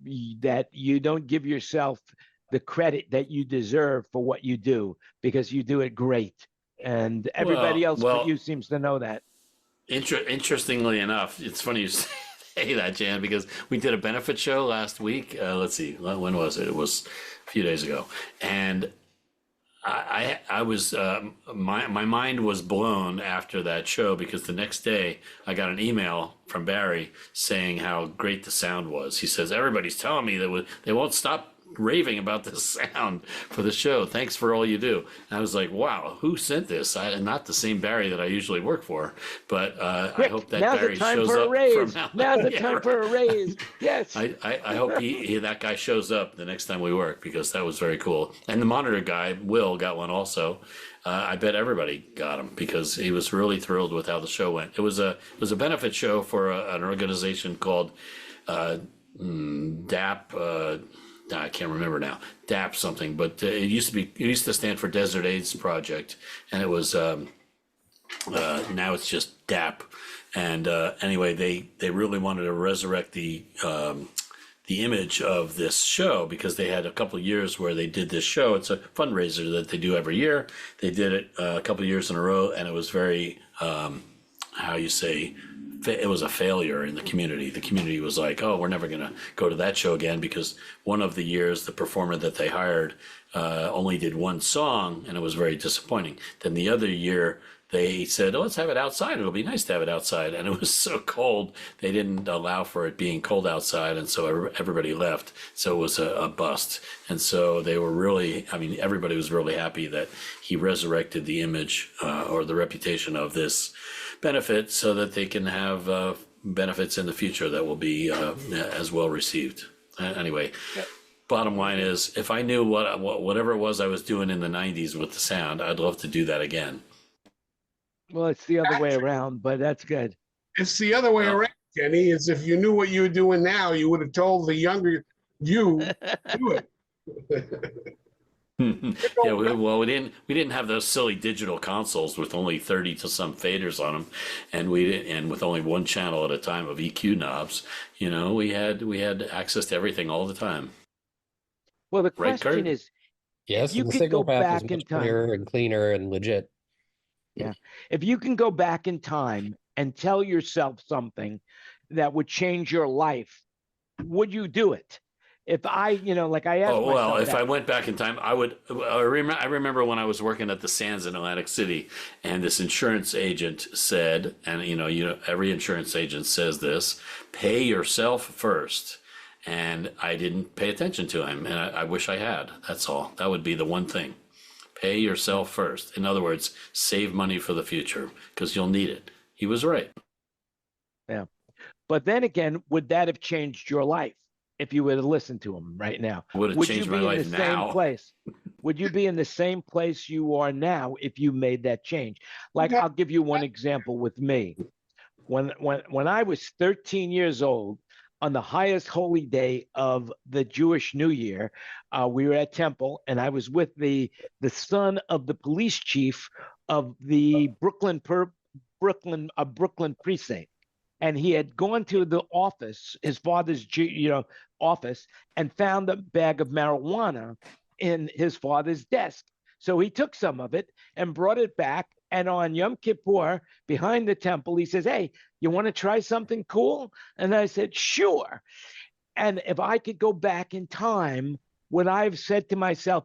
don't give yourself the credit that you deserve for what you do because you do it great, and everybody else but you seems to know that. Interestingly enough, it's funny you say that, Jan, because we did a benefit show last week. Let's see, when was it? It was a few days ago, and I was my mind was blown after that show because the next day I got an email from Barry saying how great the sound was. He says everybody's telling me that they won't stop raving about the sound for the show. Thanks for all you do. And I was like, wow, who sent this? Not the same Barry that I usually work for, but I hope that Barry shows up from now. Now's the time for a raise. Yes. I hope that guy shows up the next time we work because that was very cool. And the monitor guy, Will, got one also. I bet everybody got him because he was really thrilled with how the show went. It was a benefit show for an organization called DAP. I can't remember now, DAP something, but it used to stand for Desert AIDS Project, and it was now it's just DAP. And anyway, they really wanted to resurrect the image of this show because they had a couple of years where they did this show. It's a fundraiser that they do every year. They did it a couple of years in a row, and it was very it was a failure in the community. The community was like, oh, we're never going to go to that show again because one of the years the performer that they hired only did one song, and it was very disappointing. Then the other year they said, oh, let's have it outside. It'll be nice to have it outside. And it was so cold, they didn't allow for it being cold outside, and so everybody left. So it was a bust. And so they were really, everybody was really happy that he resurrected the image or the reputation of this benefit so that they can have benefits in the future that will be as well received. Anyway, bottom line is, if I knew whatever it was I was doing in the 90s with the sound, I'd love to do that again. Well, it's the other way around, but that's good. It's the other way around, Kenny. Is if you knew what you were doing now, you would have told the younger you do it. Yeah, we didn't have those silly digital consoles with only 30 to some faders on them, and with only one channel at a time of EQ knobs. We had access to everything all the time. Well, the question is, yes, you the could signal go path back is in much time. clearer and cleaner and legit. Yeah, if you can go back in time and tell yourself something that would change your life, would you do it? If I, like I asked myself. Well, if I went back in time, I would. I remember when I was working at the Sands in Atlantic City, and this insurance agent said, and every insurance agent says this: pay yourself first. And I didn't pay attention to him, and I wish I had. That's all. That would be the one thing. Pay yourself first. In other words, save money for the future because you'll need it. He was right. Yeah, but then again, would that have changed your life? If you would have listened to him right now, would you be in the same place? Would you be in the same place you are now if you made that change? Like, I'll give you one example with me. When I was 13 years old, on the highest holy day of the Jewish New Year, we were at Temple, and I was with the son of the police chief of the Brooklyn precinct. and he had gone to the office, his father's, office, and found a bag of marijuana in his father's desk. So he took some of it and brought it back. And on Yom Kippur, behind the temple, he says, "Hey, you want to try something cool?" And I said, "Sure." And if I could go back in time, would I have said to myself,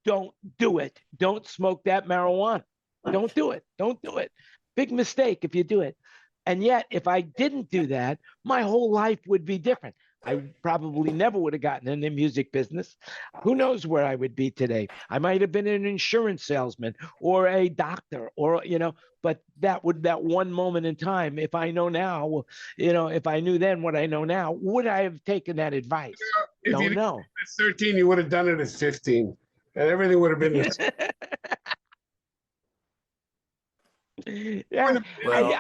"Don't do it. Don't smoke that marijuana. Don't do it. Don't do it." Big mistake if you do it. And yet, if I didn't do that, my whole life would be different. I probably never would have gotten in the music business. Who knows where I would be today? I might have been an insurance salesman or a doctor, or but that one moment in time, if I know now, if I knew then what I know now, would I have taken that advice? If you Don't know. at 13, you would have done it at 15, and everything would have been the same. Yeah, Well,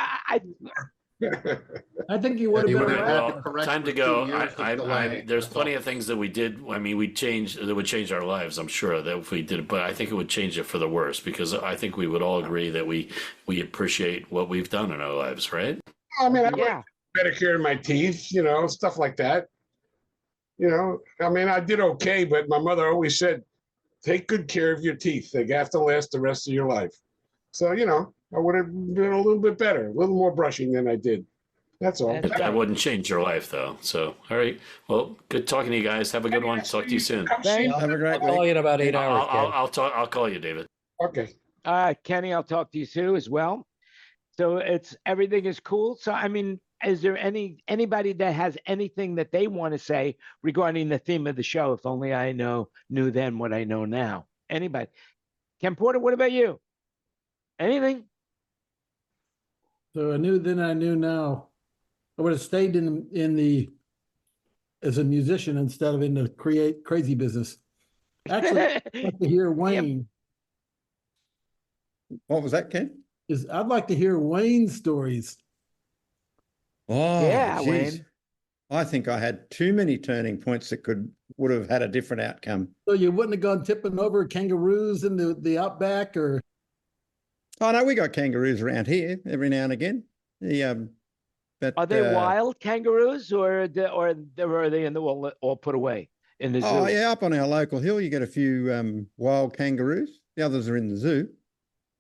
I think you would have You been would have had around. to correct time to for go. 2 years of delay. There's That's plenty all. of things that we did. I mean, that would change our lives. I'm sure that if we did it, but I think it would change it for the worse, because I think we would all agree that we appreciate what we've done in our lives, right? I mean, I would yeah. better care of my teeth, stuff like that. I mean, I did okay, but my mother always said, take good care of your teeth. They have to last the rest of your life. So, I would have been a little bit better, a little more brushing than I did. That's all. That's That right. wouldn't change your life, though. So, all right. Well, good talking to you guys. Have a good one. Talk to you soon. Come see Thanks. me. Have a great I'll call week. you in about 8 hours, Ken. I'll talk. I'll call you, David. Okay. Kenny, I'll talk to you soon as well. So everything is cool. So I mean, is there anybody that has anything that they want to say regarding the theme of the show? If only I knew then what I know now. Anybody? Ken Porter, what about you? Anything? So I knew then, I knew now. I would have stayed in the as a musician instead of in the crazy business. Actually, I'd like to hear Wayne. What was that, Ken? I'd like to hear Wayne's stories. Oh, Yeah, geez. Wayne. I think I had too many turning points that would have had a different outcome. So you wouldn't have gone tipping over kangaroos in the outback, or? Oh no, we got kangaroos around here every now and again. But Are they wild kangaroos, or are they in the all put away in the zoo? Oh yeah, up on our local hill, you get a few wild kangaroos. The others are in the zoo.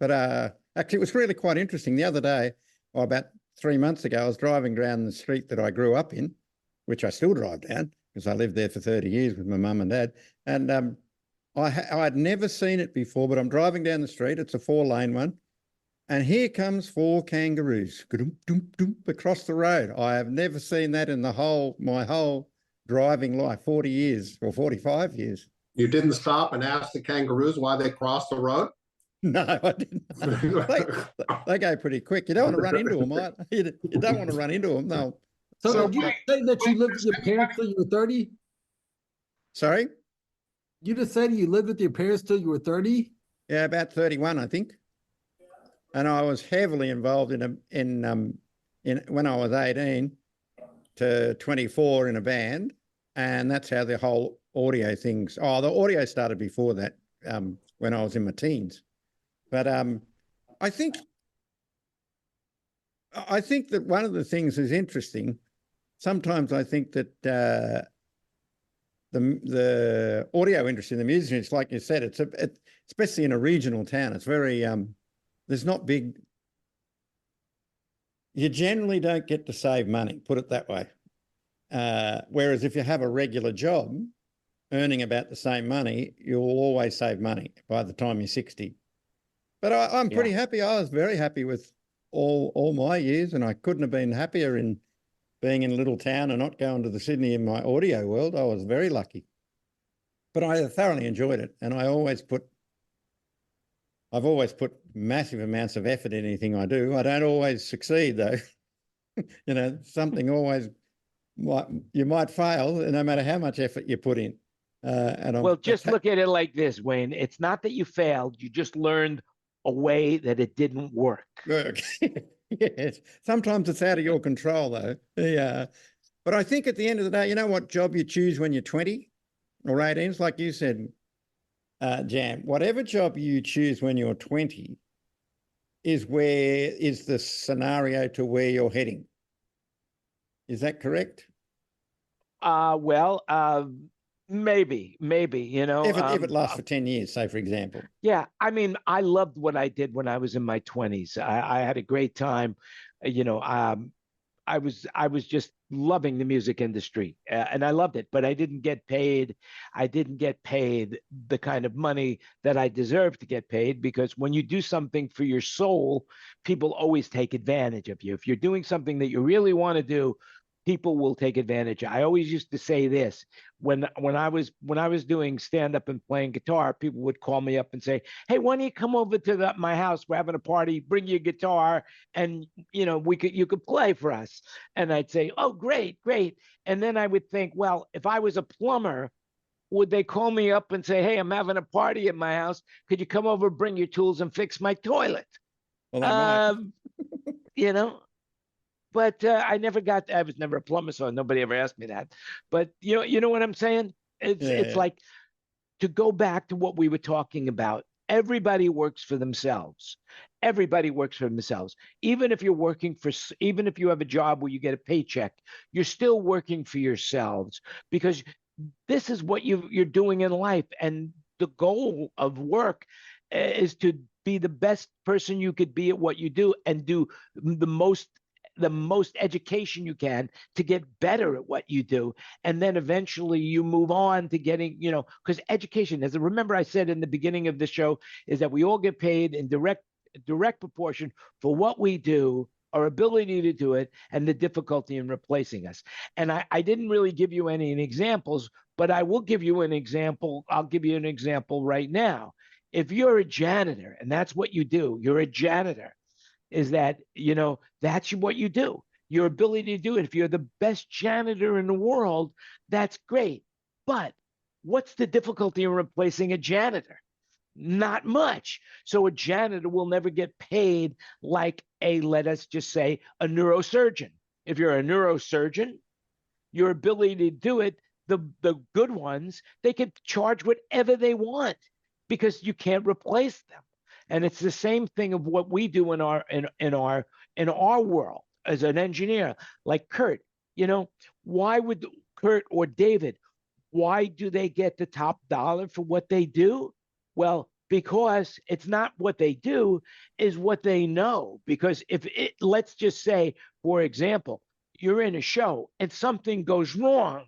But actually, it was really quite interesting. The other day, about 3 months ago, I was driving down the street that I grew up in, which I still drive down because I lived there for 30 years with my mum and dad. And I had never seen it before, but I'm driving down the street. It's a 4-lane one. And here comes 4 kangaroos across the road. I have never seen that in my whole driving life, 40 years or 45 years. You didn't stop and ask the kangaroos why they crossed the road? No, I didn't. They go pretty quick. You don't want to run into them, right? You don't want to run into them. No. So did you say that you lived with your parents till you were 30? Sorry? You just said you lived with your parents till you were 30? Yeah, about 31, I think. And I was heavily involved in when I was 18 to 24 in a band, and that's how the whole audio things. Oh, the audio started before that, when I was in my teens. But I think that one of the things is interesting. Sometimes I think that the audio industry, the music industry, like you said, it's especially in a regional town, it's very there's not big. You generally don't get to save money, put it that way. Whereas if you have a regular job, earning about the same money, you'll always save money by the time you're 60. But I'm pretty happy. I was very happy with all my years, and I couldn't have been happier in being in a little town and not going to the Sydney in my audio world. I was very lucky. But I thoroughly enjoyed it, and I've always put massive amounts of effort in anything I do. I don't always succeed, though. Something always you might fail, no matter how much effort you put in. Just look at it like this, Wayne. It's not that you failed; you just learned a way that it didn't work. Yes, sometimes it's out of your control, though. Yeah, but I think at the end of the day, you know what job you choose when you're 20 or 18? It's like you said, Jan. Whatever job you choose when you're 20 is the scenario to where you're heading. Is that correct? Well, maybe, If it lasts for 10 years, say, for example. yeah, I mean, I loved what I did when I was in my 20s. I had a great time. You know, I was just loving the music industry, and I loved it, but I didn't get paid. I didn't get paid the kind of money that I deserved to get paid, because when you do something for your soul, people always take advantage of you. If you're doing something that you really want to do, people will take advantage. I always used to say this when I was doing stand up and playing guitar, people would call me up and say, "Hey, why don't you come over to my house? We're having a party. Bring your guitar, and you could play for us." And I'd say, "Oh, great, great." And then I would think, well, if I was a plumber, would they call me up and say, "Hey, I'm having a party at my house. Could you come over, bring your tools, and fix my toilet?" Well, they might. You know, but I never got. I was never a plumber, so nobody ever asked me that. But you know what I'm saying? It's Yeah. like, to go back to what we were talking about. Everybody works for themselves. Everybody works for themselves. Even if you're working for, even if you have a job where you get a paycheck, you're still working for yourselves, because this is what you're doing in life. And the goal of work is to be the best person you could be at what you do, and do the most education you can to get better at what you do. And then eventually you move on to getting, because education, as remember I said in the beginning of the show, is that we all get paid in direct proportion for what we do, our ability to do it, and the difficulty in replacing us. And I didn't really give you any examples, but I will give you an example. I'll give you an example right now. If you're a janitor and that's what you do, you're a janitor, is that, that's what you do. Your ability to do it. If you're the best janitor in the world, that's great. But what's the difficulty in replacing a janitor? Not much. So a janitor will never get paid like let us just say, a neurosurgeon. If you're a neurosurgeon, your ability to do it, the good ones, they can charge whatever they want, because you can't replace them. And it's the same thing of what we do in our world as an engineer, like Kurt. Why would Kurt or David, why do they get the top dollar for what they do? Well, because it's not what they do, is what they know. Because let's just say, for example, you're in a show and something goes wrong,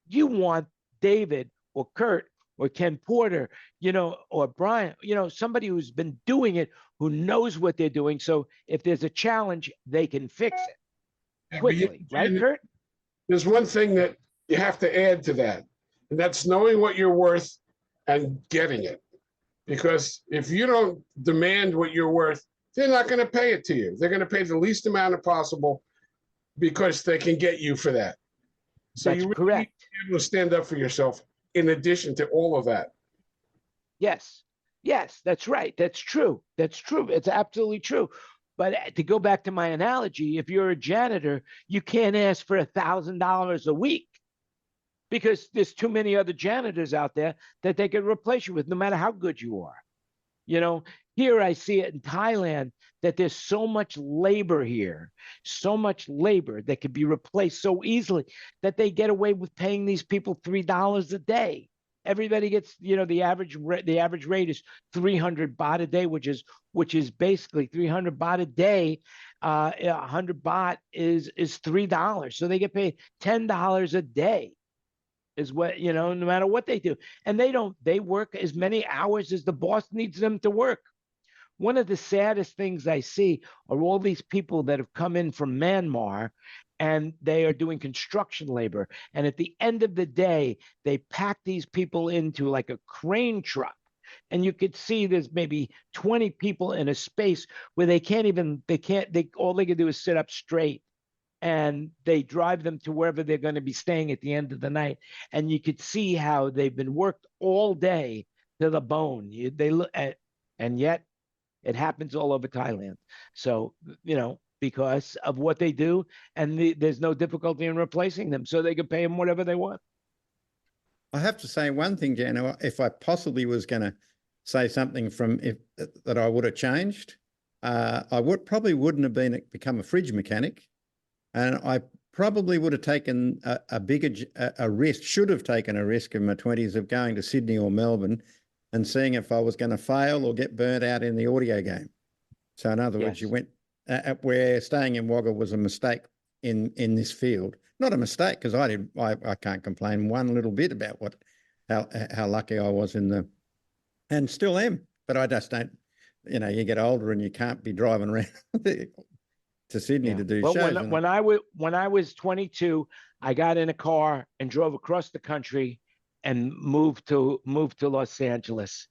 you want David or Kurt or Ken Porter, or Brian, somebody who's been doing it, who knows what they're doing. So if there's a challenge, they can fix it quickly, right, Kurt? There's one thing that you have to add to that, and that's knowing what you're worth and getting it. Because if you don't demand what you're worth, they're not going to pay it to you. They're going to pay the least amount possible, because they can get you for that. So That's you really correct. need to be able to stand up for yourself in addition to all of that. Yes, that's right. That's true. It's absolutely true. But to go back to my analogy, if you're a janitor, you can't ask for $1,000 a week, because there's too many other janitors out there that they could replace you with, no matter how good you are. Here I see it in Thailand, that there's so much labor here, so much labor that could be replaced so easily, that they get away with paying these people $3 a day. Everybody gets, the average rate is 300 baht a day, which is basically 300 baht a day. 100 baht is $3, so they get paid $10 a day. Is what, no matter what they do. And they work as many hours as the boss needs them to work. One of the saddest things I see are all these people that have come in from Myanmar, and they are doing construction labor. And at the end of the day, they pack these people into like a crane truck. And you could see there's maybe 20 people in a space where all they can do is sit up straight. And they drive them to wherever they're going to be staying at the end of the night. And you could see how they've been worked all day to the bone. They look at, and yet it happens all over Thailand. So, because of what they do, and there's no difficulty in replacing them, so they can pay them whatever they want. I have to say one thing, Jan, if I possibly was going to say something that I would have changed, I probably wouldn't have become a fridge mechanic. And I probably would have taken a bigger a risk, should have taken a risk in my 20s of going to Sydney or Melbourne and seeing if I was going to fail or get burnt out in the audio game. So in other words, you went where staying in Wagga was a mistake in this field. Not a mistake, because I can't complain one little bit about how lucky I was and still am. But I just don't, you get older and you can't be driving around to Sydney to do shows. When I was 22, I got in a car and drove across the country and moved to Los Angeles.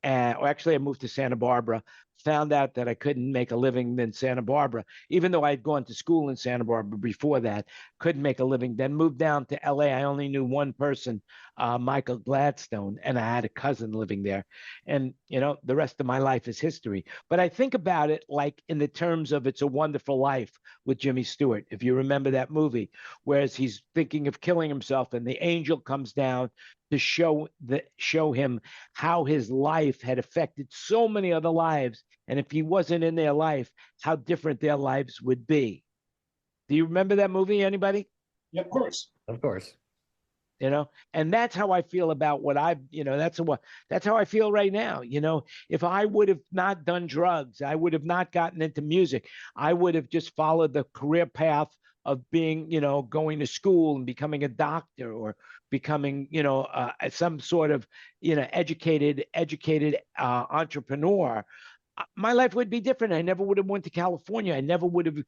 Or actually, I moved to Santa Barbara. Found out that I couldn't make a living in Santa Barbara, even though I'd gone to school in Santa Barbara before that. Couldn't make a living. Then moved down to LA. I only knew one person, Michael Gladstone, and I had a cousin living there. And the rest of my life is history. But I think about it like in the terms of It's a Wonderful Life with Jimmy Stewart. If you remember that movie, whereas he's thinking of killing himself, and the angel comes down to show him how his life had affected so many other lives, and if he wasn't in their life, how different their lives would be. Do you remember that movie, anybody? Yeah, of course. Of course. And that's how I feel about what that's how I feel right now. If I would have not done drugs, I would have not gotten into music. I would have just followed the career path of being, going to school and becoming a doctor, or becoming, some sort of, educated entrepreneur. My life would be different. I never would have went to California. I never would have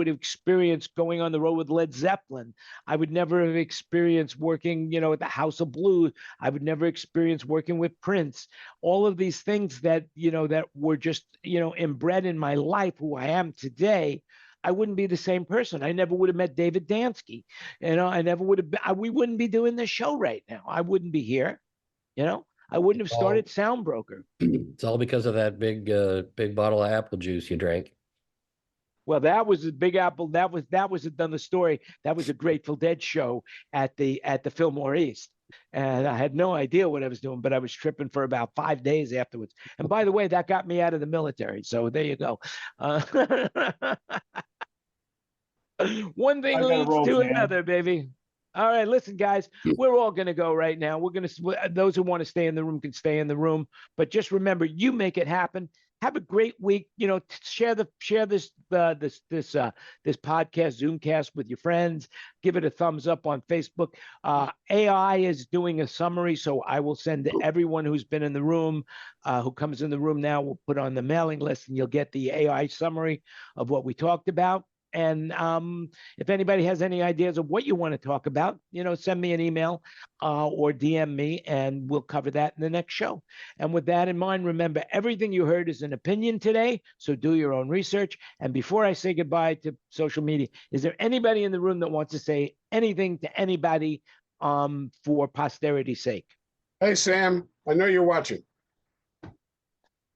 experienced going on the road with Led Zeppelin. I would never have experienced working, at the House of Blues. I would never experience working with Prince. All of these things that, that were just, inbred in my life, who I am today, I wouldn't be the same person. I never would have met David Dansky. I never would have, we wouldn't be doing this show right now. I wouldn't be here, I wouldn't have started Sound Broker. It's all because of that big bottle of apple juice you drank. Well, that was a Big Apple. That was another story. That was a Grateful Dead show at the Fillmore East. And I had no idea what I was doing, but I was tripping for about 5 days afterwards. And by the way, that got me out of the military. So there you go. One thing leads to another, baby. All right, listen, guys, we're all going to go right now. We're going to, those who want to stay in the room can stay in the room. But just remember, you make it happen. Have a great week. Share this podcast Zoomcast with your friends. Give it a thumbs up on Facebook. AI is doing a summary, so I will send to everyone who's been in the room, who comes in the room now. We'll put on the mailing list, and you'll get the AI summary of what we talked about. And if anybody has any ideas of what you want to talk about, send me an email or DM me, and we'll cover that in the next show. And with that in mind, remember, everything you heard is an opinion today, so do your own research. And before I say goodbye to social media, is there anybody in the room that wants to say anything to anybody for posterity's sake? Hey, Sam, I know you're watching.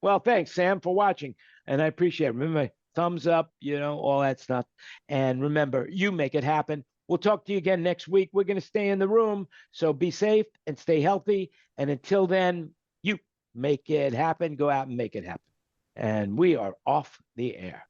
Well, thanks, Sam, for watching, and I appreciate it. Remember, thumbs up, all that stuff. And remember, you make it happen. We'll talk to you again next week. We're going to stay in the room, so be safe and stay healthy. And until then, you make it happen. Go out and make it happen. And we are off the air.